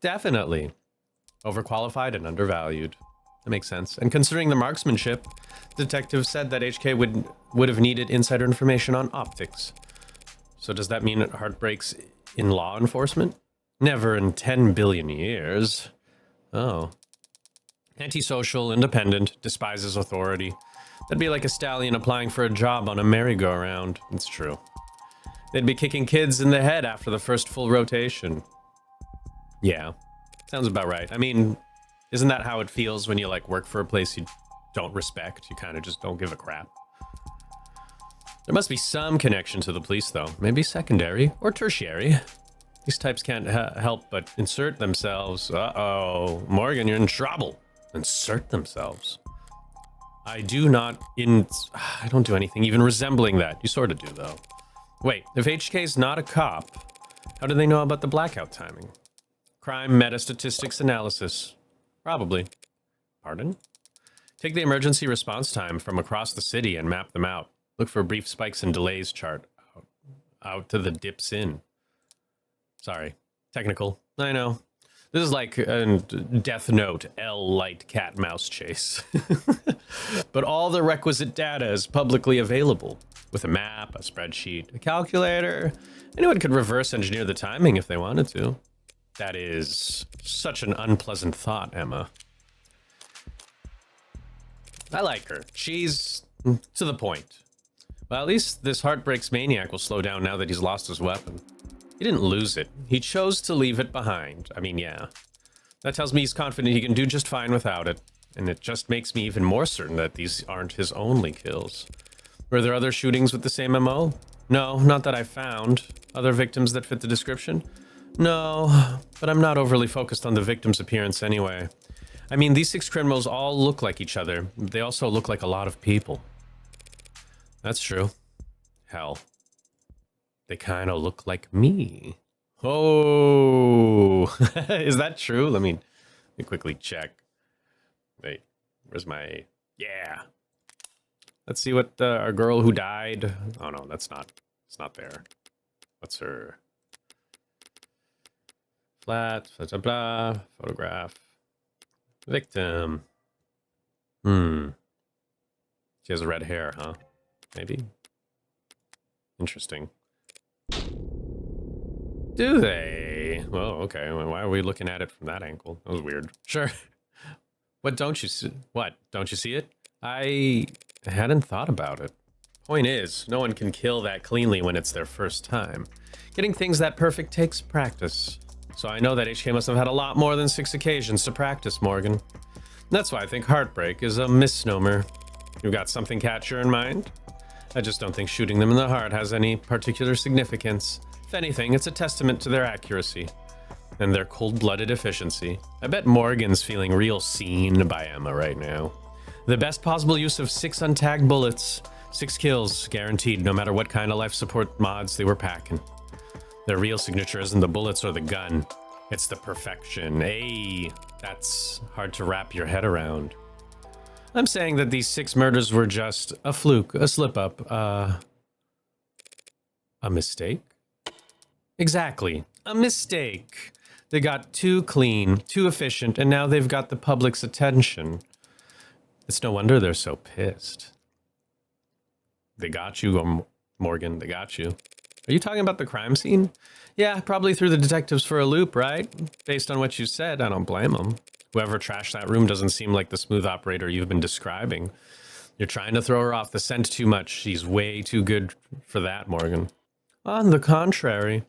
Definitely. Overqualified and undervalued. That makes sense. And considering the marksmanship, detectives said that HK would have needed insider information on optics. So does that mean it heartbreaks in law enforcement? Never in 10 billion years. Oh. Antisocial, independent, despises authority. That'd be like a stallion applying for a job on a merry-go-round. It's true. They'd be kicking kids in the head after the first full rotation. Yeah, sounds about right. I mean, isn't that how it feels when you, like, work for a place you don't respect? You kind of just don't give a crap. There must be some connection to the police, though. Maybe secondary or tertiary. These types can't help but insert themselves. Uh-oh. Morgan, you're in trouble. Insert themselves. I don't do anything even resembling that. You sort of do, though. Wait, if HK's not a cop, how do they know about the blackout timing? Crime meta statistics analysis. Probably. Pardon? Take the emergency response time from across the city and map them out. Look for brief spikes and delays chart. Out to the dips in. Sorry. Technical. I know. This is like a Death Note L light cat mouse chase. But all the requisite data is publicly available. With a map, a spreadsheet, a calculator. Anyone could reverse engineer the timing if they wanted to. That is such an unpleasant thought, Emma. I like her. She's to the point. Well, at least this Heartbreak's maniac will slow down now that he's lost his weapon. He didn't lose it. He chose to leave it behind. I mean, yeah. That tells me he's confident he can do just fine without it. And it just makes me even more certain that these aren't his only kills. Were there other shootings with the same MO? No, not that I found. Other victims that fit the description? No, but I'm not overly focused on the victim's appearance anyway. I mean, these 6 criminals all look like each other. They also look like a lot of people. That's true. Hell. They kind of look like me. Oh, is that true? Let me quickly check. Wait, where's my... Yeah. Let's see what our girl who died... Oh, no, it's not there. What's her... Flatt, blah, blah, blah, photograph. Victim. She has red hair, huh? Maybe? Interesting. Do they? Well, okay. Why are we looking at it from that angle? That was weird. Sure. What don't you see? What? Don't you see it? I hadn't thought about it. Point is, no one can kill that cleanly when it's their first time. Getting things that perfect takes practice. So I know that HK must have had a lot more than 6 occasions to practice, Morgan. That's why I think Heartbreak is a misnomer. You got something catchier in mind? I just don't think shooting them in the heart has any particular significance. If anything, it's a testament to their accuracy and their cold-blooded efficiency. I bet Morgan's feeling real seen by Emma right now. The best possible use of 6 untagged bullets. 6 kills, guaranteed, no matter what kind of life support mods they were packing. Their real signature isn't the bullets or the gun. It's the perfection. Hey, that's hard to wrap your head around. I'm saying that these 6 murders were just a fluke, a slip-up, a mistake? Exactly, a mistake. They got too clean, too efficient, and now they've got the public's attention. It's no wonder they're so pissed. They got you, Morgan, they got you. Are you talking about the crime scene? Yeah, probably threw the detectives for a loop, right? Based on what you said, I don't blame them. Whoever trashed that room doesn't seem like the smooth operator you've been describing. You're trying to throw her off the scent too much. She's way too good for that, Morgan. On the contrary.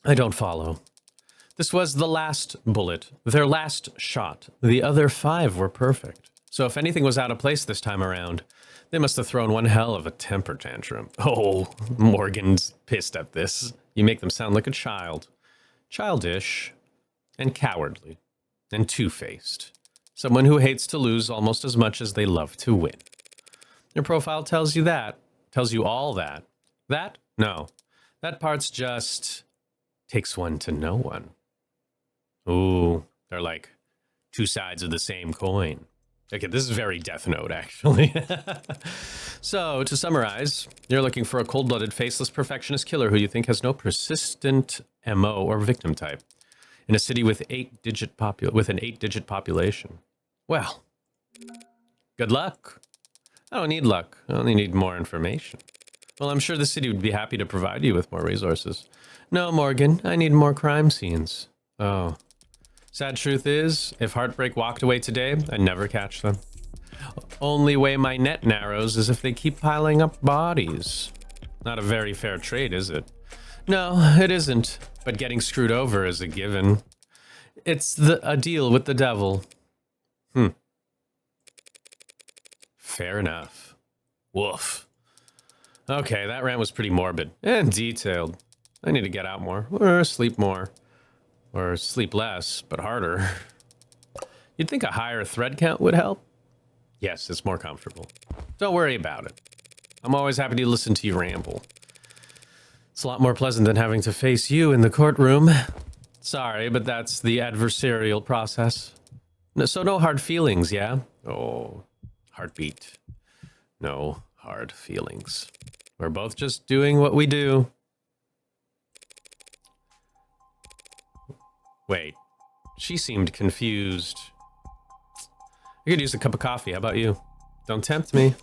I don't follow. This was the last bullet, their last shot. The other 5 were perfect. So if anything was out of place this time around, they must have thrown one hell of a temper tantrum. Oh, Morgan's pissed at this. You make them sound like a child. Childish. And cowardly. And two-faced. Someone who hates to lose almost as much as they love to win. Your profile tells you that. Tells you all that. That? No. That part's just... takes one to know one. Ooh, they're like 2 sides of the same coin. Okay, this is very Death Note, actually. So, to summarize, you're looking for a cold-blooded, faceless, perfectionist killer who you think has no persistent MO or victim type. in a city with an 8-digit population. Well, good luck. I don't need luck. I only need more information. Well, I'm sure the city would be happy to provide you with more resources. No, Morgan, I need more crime scenes. Oh. Sad truth is, if Heartbreak walked away today, I'd never catch them. Only way my net narrows is if they keep piling up bodies. Not a very fair trade, is it? No, it isn't. But getting screwed over is a given. It's a deal with the devil. Fair enough. Woof. Okay, that rant was pretty morbid and detailed. I need to get out more, or sleep more. Or sleep less, but harder. You'd think a higher thread count would help? Yes, it's more comfortable. Don't worry about it. I'm always happy to listen to you ramble. It's a lot more pleasant than having to face you in the courtroom. Sorry, but that's the adversarial process. So no hard feelings, yeah? Oh, heartbeat. No hard feelings. We're both just doing what we do. Wait, she seemed confused. I could use a cup of coffee, how about you? Don't tempt me.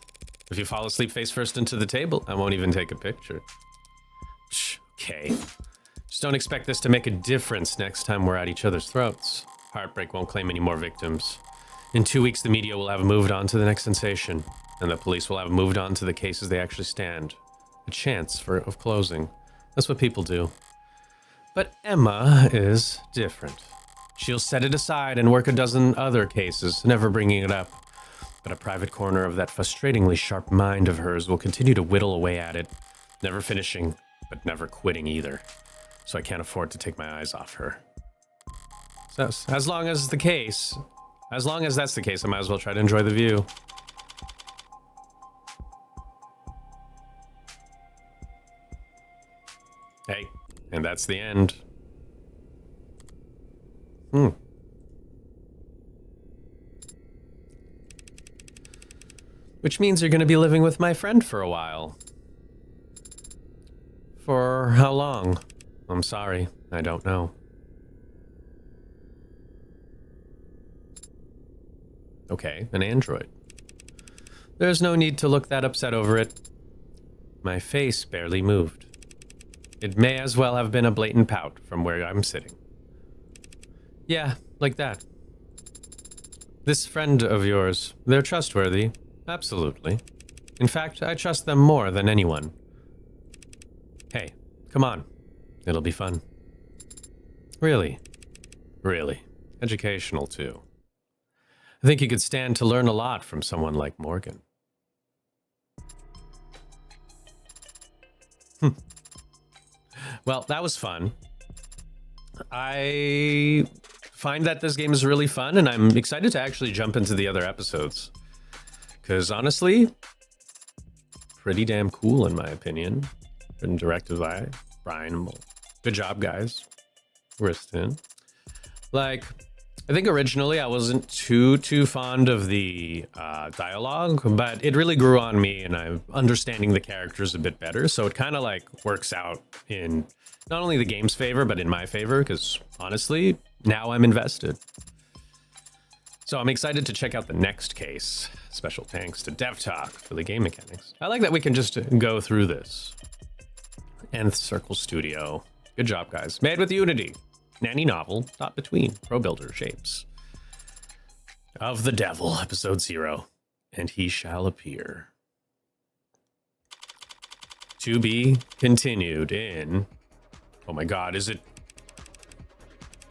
If you fall asleep face first into the table, I won't even take a picture. Shh, okay. Just don't expect this to make a difference next time we're at each other's throats. Heartbreak won't claim any more victims. In 2 weeks, the media will have moved on to the next sensation, and the police will have moved on to the cases they actually stand a chance of closing. That's what people do. But Emma is different. She'll set it aside and work a dozen other cases, never bringing it up. But a private corner of that frustratingly sharp mind of hers will continue to whittle away at it, never finishing, but never quitting either. So I can't afford to take my eyes off her. So, as long as that's the case, I might as well try to enjoy the view. Hey, and that's the end. Which means you're going to be living with my friend for a while. For how long? I'm sorry, I don't know. Okay, an android. There's no need to look that upset over it. My face barely moved. It may as well have been a blatant pout from where I'm sitting. Yeah, like that. This friend of yours, they're trustworthy. Absolutely. In fact, I trust them more than anyone. Hey, come on. It'll be fun. Really. Really. Educational, too. I think you could stand to learn a lot from someone like Morgan. Well, that was fun. I find that this game is really fun, and I'm excited to actually jump into the other episodes. Because honestly, pretty damn cool in my opinion. Written directed by Brian. Good job, guys. Riston. Like, I think originally I wasn't too fond of the dialogue, but it really grew on me, and I'm understanding the characters a bit better. So it kind of like works out in not only the game's favor, but in my favor, because honestly, now I'm invested. So I'm excited to check out the next case. Special thanks to DevTalk for the game mechanics. I like that we can just go through this. Nth Circle Studio. Good job, guys. Made with Unity. Nanny novel, dot between, pro builder shapes. Of the Devil, episode 0. And he shall appear. To be continued in... Oh my god, is it...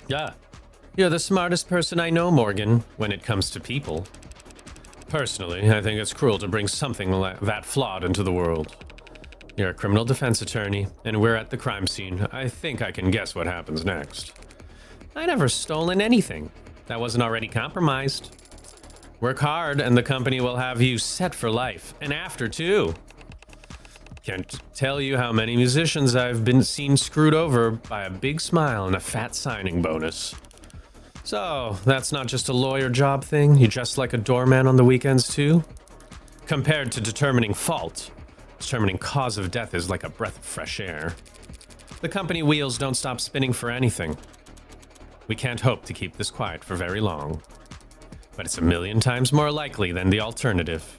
Yeah. You're the smartest person I know, Morgan, when it comes to people. Personally, I think it's cruel to bring something that flawed into the world. You're a criminal defense attorney, and we're at the crime scene. I think I can guess what happens next. I never stolen anything that wasn't already compromised. Work hard, and the company will have you set for life, and after, too. Can't tell you how many musicians I've been seen screwed over by a big smile and a fat signing bonus. So, that's not just a lawyer job thing? You dress like a doorman on the weekends, too? Compared to determining fault, determining cause of death is like a breath of fresh air. The company wheels don't stop spinning for anything. We can't hope to keep this quiet for very long. But it's 1,000,000 times more likely than the alternative.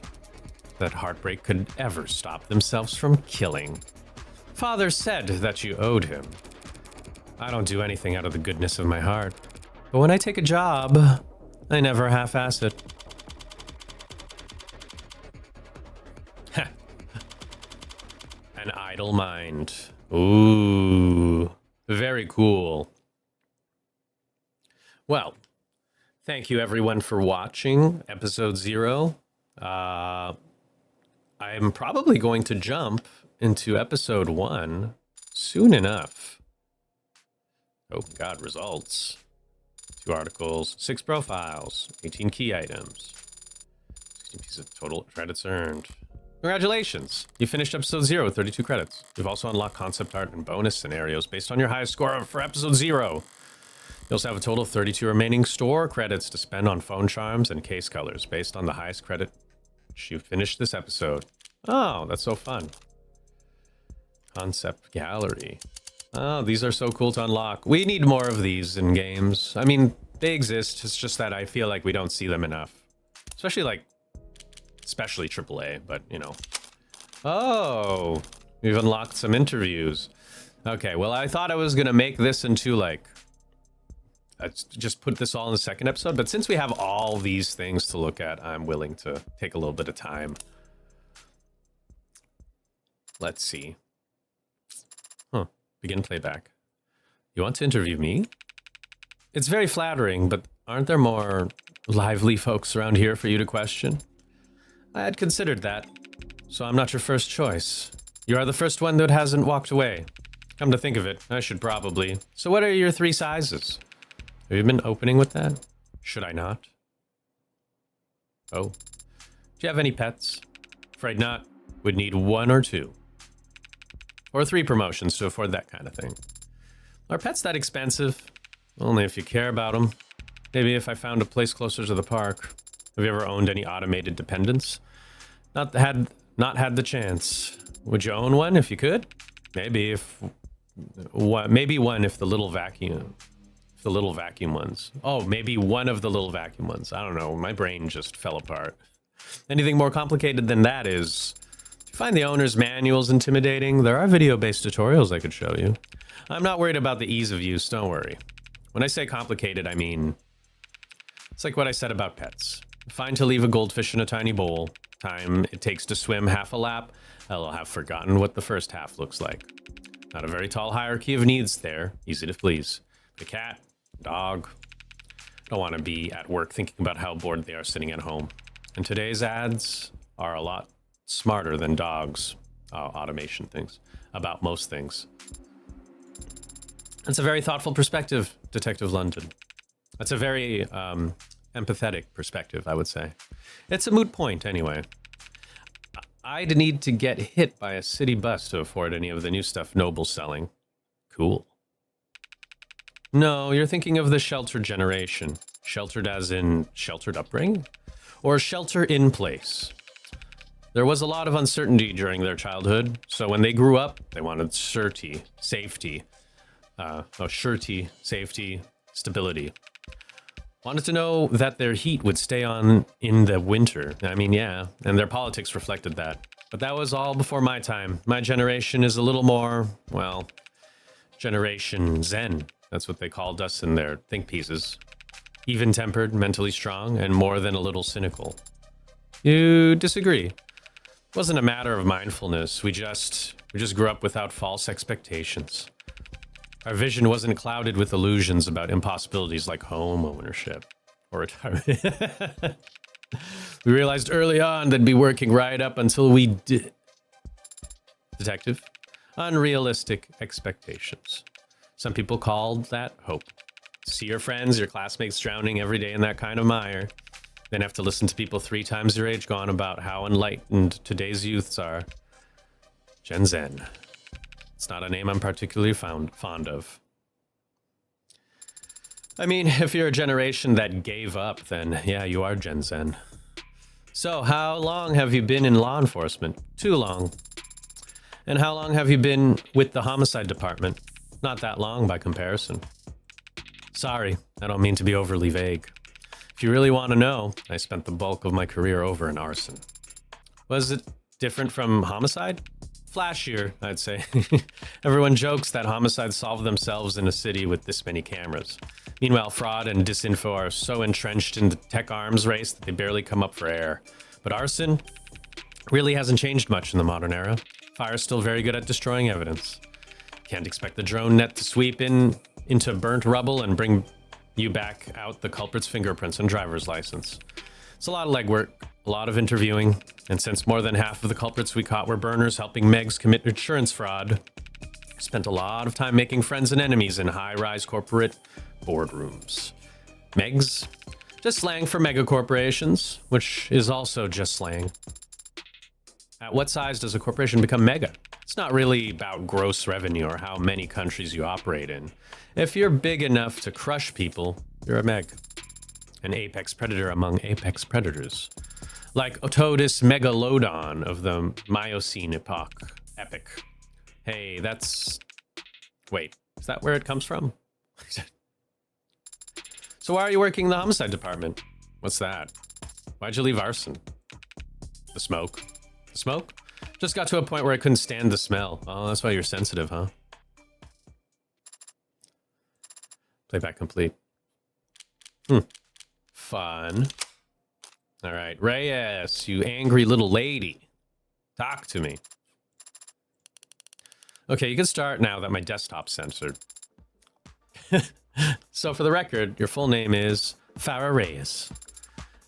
That Heartbreak could ever stop themselves from killing. Father said that you owed him. I don't do anything out of the goodness of my heart. But when I take a job, I never half-ass it. An idle mind. Ooh, very cool. Well, thank you everyone for watching episode 0. I'm probably going to jump into episode 1 soon enough. Oh God, results. 2 articles, 6 profiles, 18 key items, 16 pieces of total credits earned. Congratulations! You finished episode 0 with 32 credits. You've also unlocked concept art and bonus scenarios based on your highest score for episode 0. You also have a total of 32 remaining store credits to spend on phone charms and case colors based on the highest credit you finished this episode. Oh, that's so fun. Concept gallery. Oh, these are so cool to unlock. We need more of these in games. I mean, they exist. It's just that I feel like we don't see them enough. Especially AAA, but you know. Oh, we've unlocked some interviews. Okay, well, I thought I was gonna make this into like, just put this all in the second episode, but since we have all these things to look at, I'm willing to take a little bit of time. Let's see. Begin playback. You want to interview me? It's very flattering, but aren't there more lively folks around here for you to question? I had considered that, so I'm not your first choice. You are the first one that hasn't walked away. Come to think of it, I should probably. So what are your 3 sizes? Have you been opening with that? Should I not? Oh. Do you have any pets? Afraid not. Would need 1 or 2. Or 3 promotions to afford that kind of thing. Are pets that expensive? Only if you care about them. Maybe if I found a place closer to the park. Have you ever owned any automated dependents? Not had the chance. Would you own one if you could? Maybe one if the little vacuum ones. Oh, maybe one of the little vacuum ones. I don't know. My brain just fell apart. Anything more complicated than that is, if you find the owner's manuals intimidating, there are video-based tutorials I could show you. I'm not worried about the ease of use, don't worry. When I say complicated, I mean, it's like what I said about pets. Fine to leave a goldfish in a tiny bowl. Time it takes to swim half a lap, I'll have forgotten what the first half looks like. Not a very tall hierarchy of needs there, easy to please. The cat, dog, don't want to be at work thinking about how bored they are sitting at home. And today's ads are a lot smarter than dogs, automation things, about most things. That's a very thoughtful perspective, Detective London. That's a very empathetic perspective, I would say. It's a moot point, anyway. I'd need to get hit by a city bus to afford any of the new stuff Noble's selling. Cool. No, you're thinking of the sheltered generation. Sheltered as in sheltered upbringing? Or shelter in place. There was a lot of uncertainty during their childhood, so when they grew up, they wanted safety, stability. Wanted to know that their heat would stay on in the winter. I mean, yeah, and their politics reflected that. But that was all before my time. My generation is a little more, well, Generation Zen. That's what they called us in their think pieces. Even-tempered, mentally strong, and more than a little cynical. You disagree? It wasn't a matter of mindfulness. We just grew up without false expectations. Our vision wasn't clouded with illusions about impossibilities like home ownership or retirement. We realized early on they'd be working right up until we did. Detective, unrealistic expectations. Some people called that hope. See your friends, your classmates drowning every day in that kind of mire. Then have to listen to people 3 times your age gone about how enlightened today's youths are. Gen Zen. It's not a name I'm particularly fond of. I mean, if you're a generation that gave up, then yeah, you are Gen Zen. So, how long have you been in law enforcement? Too long. And how long have you been with the homicide department? Not that long by comparison. Sorry, I don't mean to be overly vague. If you really want to know, I spent the bulk of my career over in arson. Was it different from homicide? Flashier, I'd say. Everyone jokes that homicides solve themselves in a city with this many cameras. Meanwhile, fraud and disinfo are so entrenched in the tech arms race that they barely come up for air. But arson really hasn't changed much in the modern era. Fire's still very good at destroying evidence. Can't expect the drone net to sweep into burnt rubble and bring you back out the culprit's fingerprints and driver's license. It's a lot of legwork, a lot of interviewing, and since more than half of the culprits we caught were burners helping Megs commit insurance fraud, I spent a lot of time making friends and enemies in high-rise corporate boardrooms. Megs? Just slang for mega corporations, which is also just slang. At what size does a corporation become mega? It's not really about gross revenue or how many countries you operate in. If you're big enough to crush people, you're a meg. An apex predator among apex predators. Like Otodus megalodon of the Miocene epic. Hey, that's... Wait, is that where it comes from? So why are you working in the homicide department? What's that? Why'd you leave arson? The smoke. The smoke? Just got to a point where I couldn't stand the smell. Oh, that's why you're sensitive, huh? Playback complete. Fun. All right, Reyes, you angry little lady. Talk to me. Okay, you can start now that my desktop's censored. So for the record, your full name is Farah Reyes.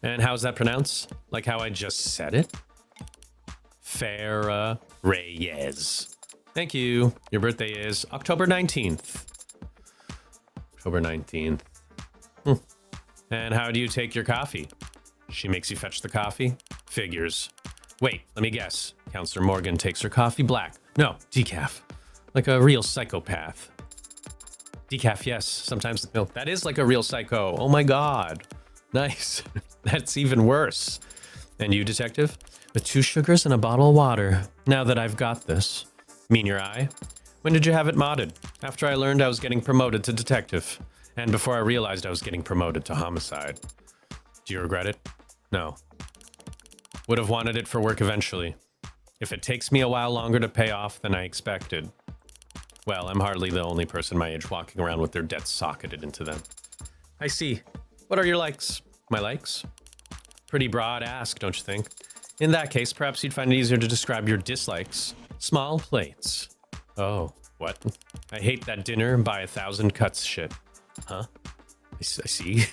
And how's that pronounced? Like how I just said it? Farah Reyes. Thank you. Your birthday is October 19th. October 19th. And how do you take your coffee? She makes you fetch the coffee? Figures. Wait, let me guess. Counselor Morgan takes her coffee black. No, decaf. Like a real psychopath. Decaf, yes. Sometimes with milk. That is like a real psycho. Oh my god. Nice. That's even worse. And you, detective? With 2 sugars and a bottle of water. Now that I've got this. Mean your eye? When did you have it modded? After I learned I was getting promoted to detective. And before I realized I was getting promoted to homicide. Do you regret it? No. Would have wanted it for work eventually. If it takes me a while longer to pay off than I expected. Well, I'm hardly the only person my age walking around with their debts socketed into them. I see. What are your likes? My likes? Pretty broad ask, don't you think? In that case, perhaps you'd find it easier to describe your dislikes. Small plates. Oh, what? I hate that dinner by 1,000 cuts shit. Huh? I see.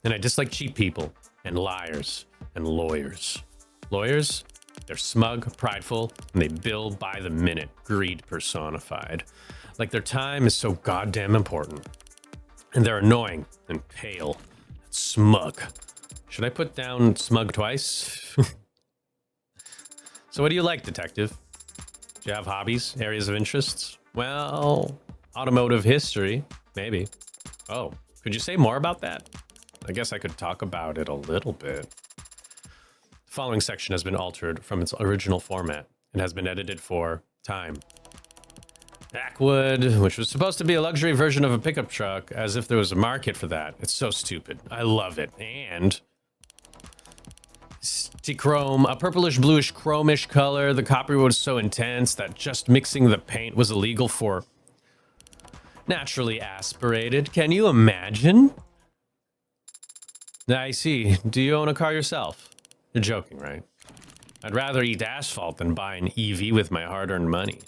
And I dislike cheap people, and liars, and lawyers. Lawyers? They're smug, prideful, and they bill by the minute. Greed personified. Like their time is so goddamn important. And they're annoying, and pale, and smug. Should I put down smug twice? So what do you like, detective? Do you have hobbies, areas of interests? Well, automotive history, maybe. Oh, could you say more about that? I guess I could talk about it a little bit. The following section has been altered from its original format and has been edited for time. Backwood, which was supposed to be a luxury version of a pickup truck, as if there was a market for that. It's so stupid. I love it. And chrome, a purplish bluish chromish color. The copper was so intense that just mixing the paint was illegal for naturally aspirated. Can you imagine? I see. Do you own a car yourself? You're joking, right? I'd rather eat asphalt than buy an EV with my hard-earned money.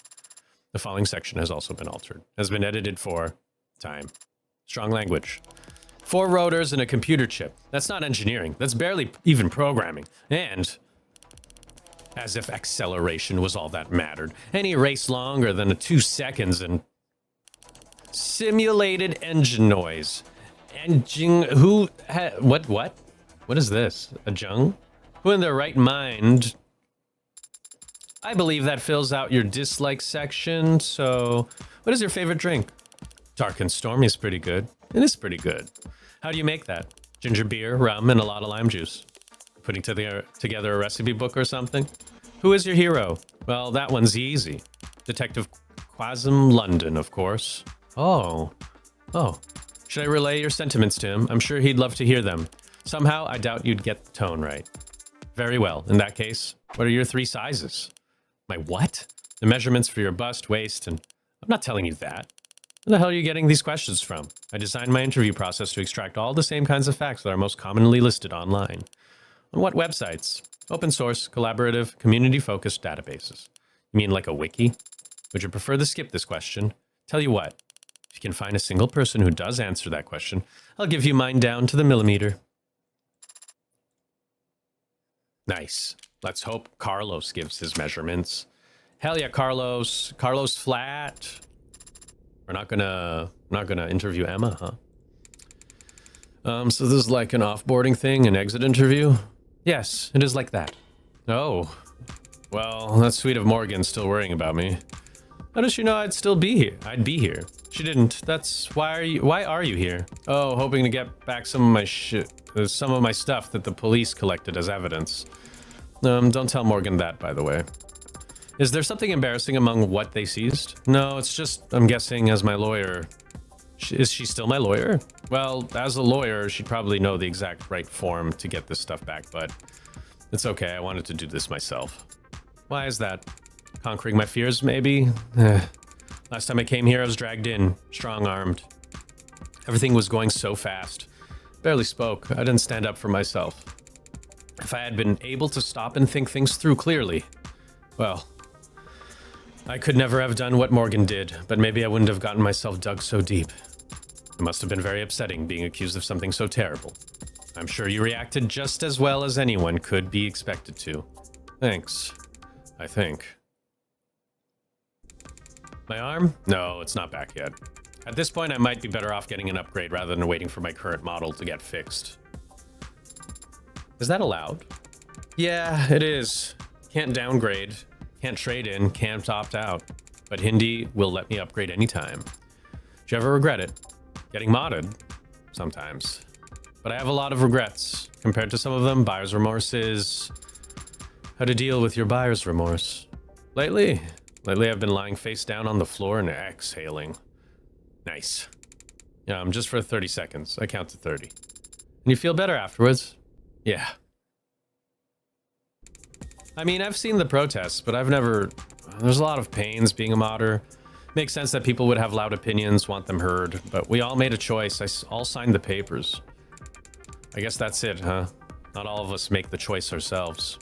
The following section has also been altered. Has been edited for time. Strong language. 4 rotors and a computer chip. That's not engineering. That's barely even programming. And as if acceleration was all that mattered. Any race longer than 2 seconds and simulated engine noise. Engine, what is this? A jung? Who in their right mind? I believe that fills out your dislike section. So, what is your favorite drink? Dark and Stormy is pretty good. It is pretty good. How do you make that? Ginger beer, rum, and a lot of lime juice. Putting together a recipe book or something? Who is your hero? Well, that one's easy. Detective Quasm London, of course. Oh. Should Should I relay your sentiments to him? I'm sure he'd love to hear them. Somehow, I doubt you'd get the tone right. Very well. In that case, what are your 3 sizes? My what? The measurements for your bust, waist, and... I'm not telling you that. Where the hell are you getting these questions from? I designed my interview process to extract all the same kinds of facts that are most commonly listed online. On what websites? Open source, collaborative, community-focused databases. You mean like a wiki? Would you prefer to skip this question? Tell you what, if you can find a single person who does answer that question, I'll give you mine down to the millimeter. Nice. Let's hope Carlos gives his measurements. Hell yeah, Carlos. Carlos Flatt. We're not gonna interview Emma, huh? So this is like an offboarding thing, an exit interview? Yes, it is like that. Oh. Well, that's sweet of Morgan still worrying about me. How does she know I'd still be here? I'd be here. She didn't. That's why are you here? Oh, hoping to get back some of my stuff that the police collected as evidence. Don't tell Morgan that, by the way. Is there something embarrassing among what they seized? No, it's just, I'm guessing, as my lawyer. Is she still my lawyer? Well, as a lawyer, she'd probably know the exact right form to get this stuff back, but it's okay. I wanted to do this myself. Why is that? Conquering my fears, maybe? Last time I came here, I was dragged in, strong-armed. Everything was going so fast. Barely spoke. I didn't stand up for myself. If I had been able to stop and think things through clearly, well, I could never have done what Morgan did, but maybe I wouldn't have gotten myself dug so deep. It must have been very upsetting being accused of something so terrible. I'm sure you reacted just as well as anyone could be expected to. Thanks. I think. My arm? No, it's not back yet. At this point, I might be better off getting an upgrade rather than waiting for my current model to get fixed. Is that allowed? Yeah, it is. Can't downgrade. Can't trade in. Can't opt out. But Hindi will let me upgrade anytime. Do you ever regret it? Getting modded? Sometimes. But I have a lot of regrets. Compared to some of them, buyer's remorse is... How to deal with your buyer's remorse. Lately I've been lying face down on the floor and exhaling. Nice. Yeah, just for 30 seconds. I count to 30. And you feel better afterwards? Yeah. I mean, I've seen the protests, but I've never... There's a lot of pains being a modder. Makes sense that people would have loud opinions, want them heard, but we all made a choice. I all signed the papers. I guess that's it, huh? Not all of us make the choice ourselves.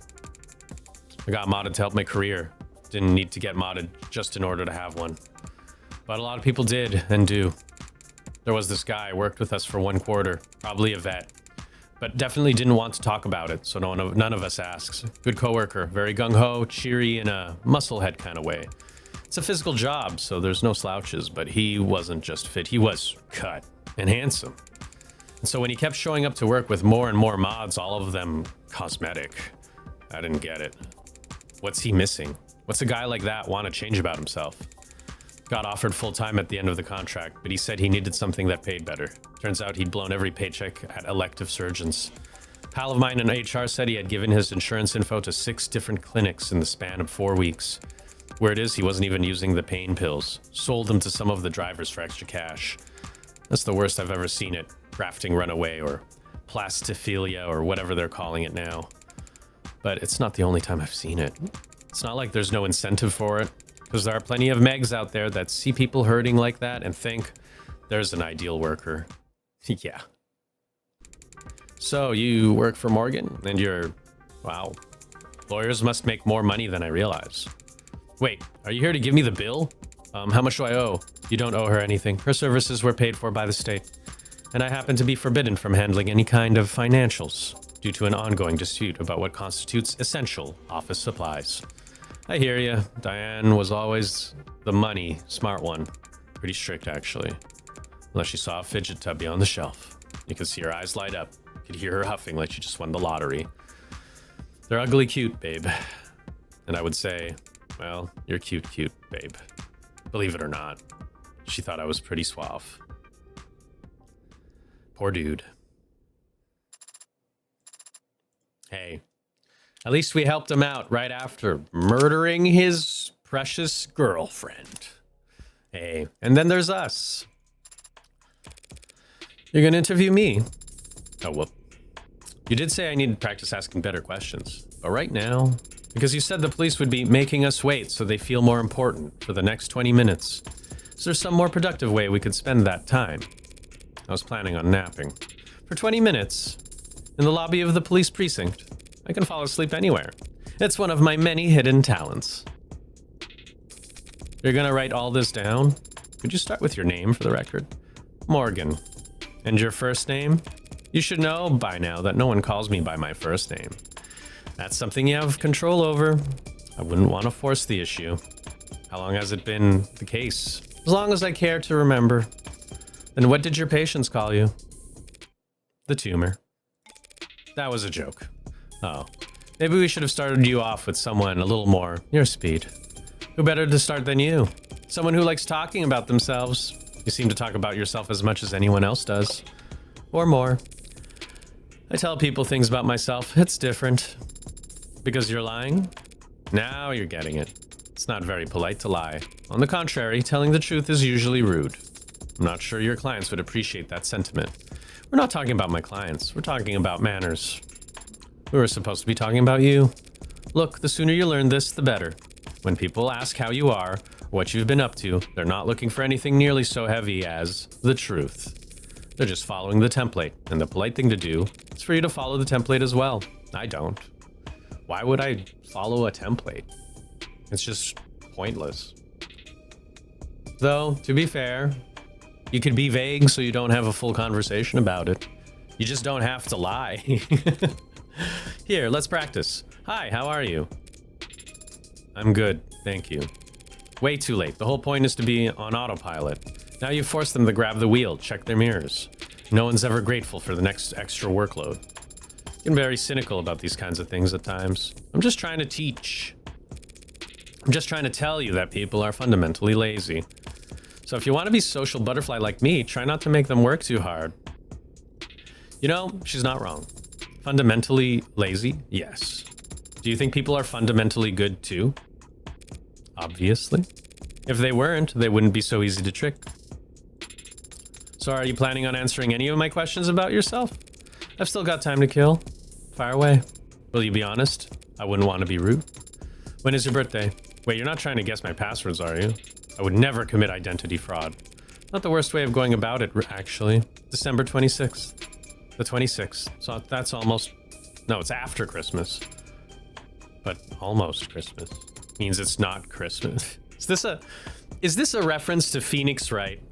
I got modded to help my career. Didn't need to get modded just in order to have one. But a lot of people did and do. There was this guy, worked with us for 1 quarter, probably a vet, but definitely didn't want to talk about it, so none of us asks. Good coworker, very gung-ho, cheery in a musclehead kind of way. It's a physical job, so there's no slouches, but he wasn't just fit, he was cut and handsome. And so when he kept showing up to work with more and more mods, all of them cosmetic, I didn't get it. What's he missing? What's a guy like that want to change about himself? Got offered full-time at the end of the contract, but he said he needed something that paid better. Turns out he'd blown every paycheck at elective surgeons. Pal of mine in HR said he had given his insurance info to 6 different clinics in the span of 4 weeks. Word is, he wasn't even using the pain pills. Sold them to some of the drivers for extra cash. That's the worst I've ever seen it. Grafting runaway or plastifia or whatever they're calling it now. But it's not the only time I've seen it. It's not like there's no incentive for it, because there are plenty of Megs out there that see people hurting like that and think there's an ideal worker. Yeah. So you work for Morgan and you're... Wow. Lawyers must make more money than I realize. Wait, are you here to give me the bill? How much do I owe? You don't owe her anything. Her services were paid for by the state. And I happen to be forbidden from handling any kind of financials due to an ongoing dispute about what constitutes essential office supplies. I hear ya. Diane was always the money smart one. Pretty strict, actually. Unless she saw a fidget tubby on the shelf. You could see her eyes light up. You could hear her huffing like she just won the lottery. They're ugly cute, babe. And I would say, well, you're cute, babe. Believe it or not. She thought I was pretty suave. Poor dude. Hey. At least we helped him out right after murdering his precious girlfriend. Hey, and then there's us. You're gonna interview me? Oh, whoop. You did say I need to practice asking better questions. But right now, because you said the police would be making us wait so they feel more important for the next 20 minutes. Is there some more productive way we could spend that time? I was planning on napping. For 20 minutes, in the lobby of the police precinct, I can fall asleep anywhere. It's one of my many hidden talents. You're gonna write all this down? Could you start with your name for the record? Morgan. And your first name? You should know by now that no one calls me by my first name. That's something you have control over. I wouldn't want to force the issue. How long has it been the case? As long as I care to remember. Then what did your patients call you? The tumor. That was a joke. Oh. Maybe we should have started you off with someone a little more your speed. Who better to start than you? Someone who likes talking about themselves. You seem to talk about yourself as much as anyone else does. Or more. I tell people things about myself. It's different. Because you're lying? Now you're getting it. It's not very polite to lie. On the contrary, telling the truth is usually rude. I'm not sure your clients would appreciate that sentiment. We're not talking about my clients. We're talking about manners. We were supposed to be talking about you. Look, the sooner you learn this, the better. When people ask how you are, or what you've been up to, they're not looking for anything nearly so heavy as the truth. They're just following the template, and the polite thing to do is for you to follow the template as well. I don't. Why would I follow a template? It's just pointless. Though, to be fair, you could be vague so you don't have a full conversation about it. You just don't have to lie. Here, let's practice. Hi, how are you? I'm good, thank you. Way too late. The whole point is to be on autopilot. Now you've forced them to grab the wheel, check their mirrors. No one's ever grateful for the next extra workload. I'm very cynical about these kinds of things at times. I'm just trying to teach. I'm just trying to tell you that people are fundamentally lazy. So if you want to be social butterfly like me, try not to make them work too hard. You know, she's not wrong. Fundamentally lazy? Yes. Do you think people are fundamentally good too? Obviously. If they weren't, they wouldn't be so easy to trick. So are you planning on answering any of my questions about yourself? I've still got time to kill. Fire away. Will you be honest? I wouldn't want to be rude. When is your birthday? Wait, you're not trying to guess my passwords, are you? I would never commit identity fraud. Not the worst way of going about it, actually. December 26th. The 26th. So that's almost... No, it's after Christmas. But almost Christmas. Means it's not Christmas. Is this a reference to Phoenix Wright?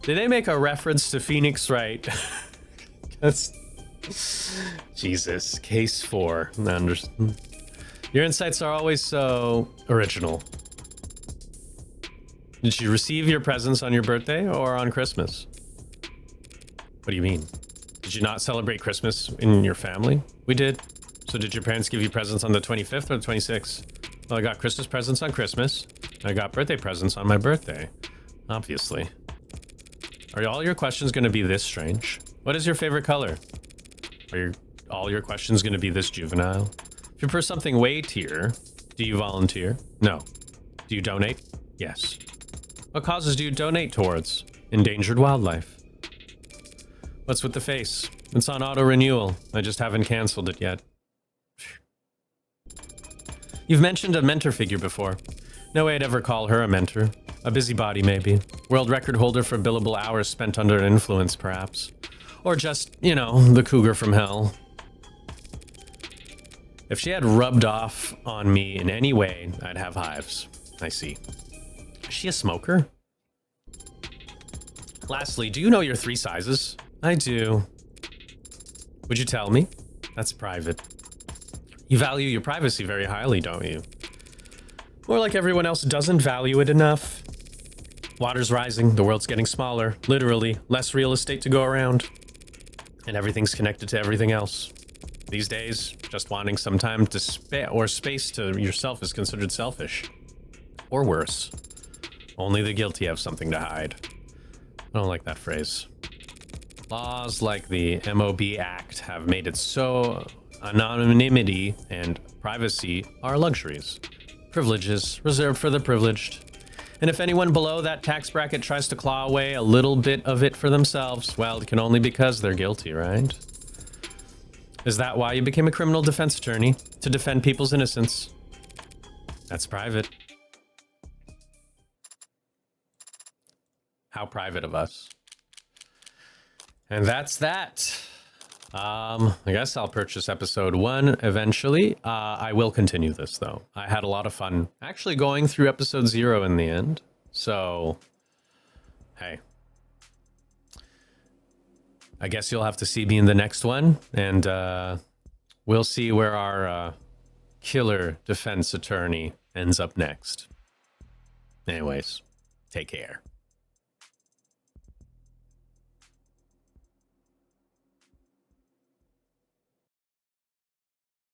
Did they make a reference to Phoenix Wright? That's... Jesus. Case 4. Your insights are always so original. Did you receive your presents on your birthday or on Christmas? What do you mean? Did you not celebrate Christmas in your family? We did. So did your parents give you presents on the 25th or the 26th? Well, I got Christmas presents on Christmas. I got birthday presents on my birthday. Obviously. Are all your questions going to be this strange? What is your favorite color? Are all your questions going to be this juvenile? If you prefer something weightier, do you volunteer? No. Do you donate? Yes. What causes do you donate towards? Endangered wildlife. What's with the face? It's on auto-renewal. I just haven't canceled it yet. You've mentioned a mentor figure before. No way I'd ever call her a mentor. A busybody, maybe. World record holder for billable hours spent under influence, perhaps. Or just, you know, the cougar from hell. If she had rubbed off on me in any way, I'd have hives. I see. Is she a smoker? Lastly, do you know your 3 sizes? I do. Would you tell me? That's private. You value your privacy very highly, don't you? More like everyone else doesn't value it enough. Water's rising, the world's getting smaller, literally, less real estate to go around. And everything's connected to everything else. These days, just wanting some time to space to yourself is considered selfish. Or worse. Only the guilty have something to hide. I don't like that phrase. Laws like the MOB Act have made it so anonymity and privacy are luxuries. Privileges reserved for the privileged. And if anyone below that tax bracket tries to claw away a little bit of it for themselves, well, it can only be because they're guilty, right? Is that why you became a criminal defense attorney? To defend people's innocence? That's private. How private of us. And that's that. I guess I'll purchase episode 1 eventually. I will continue this, though. I had a lot of fun actually going through episode 0 in the end. So, hey. I guess you'll have to see me in the next one. And we'll see where our killer defense attorney ends up next. Anyways, take care.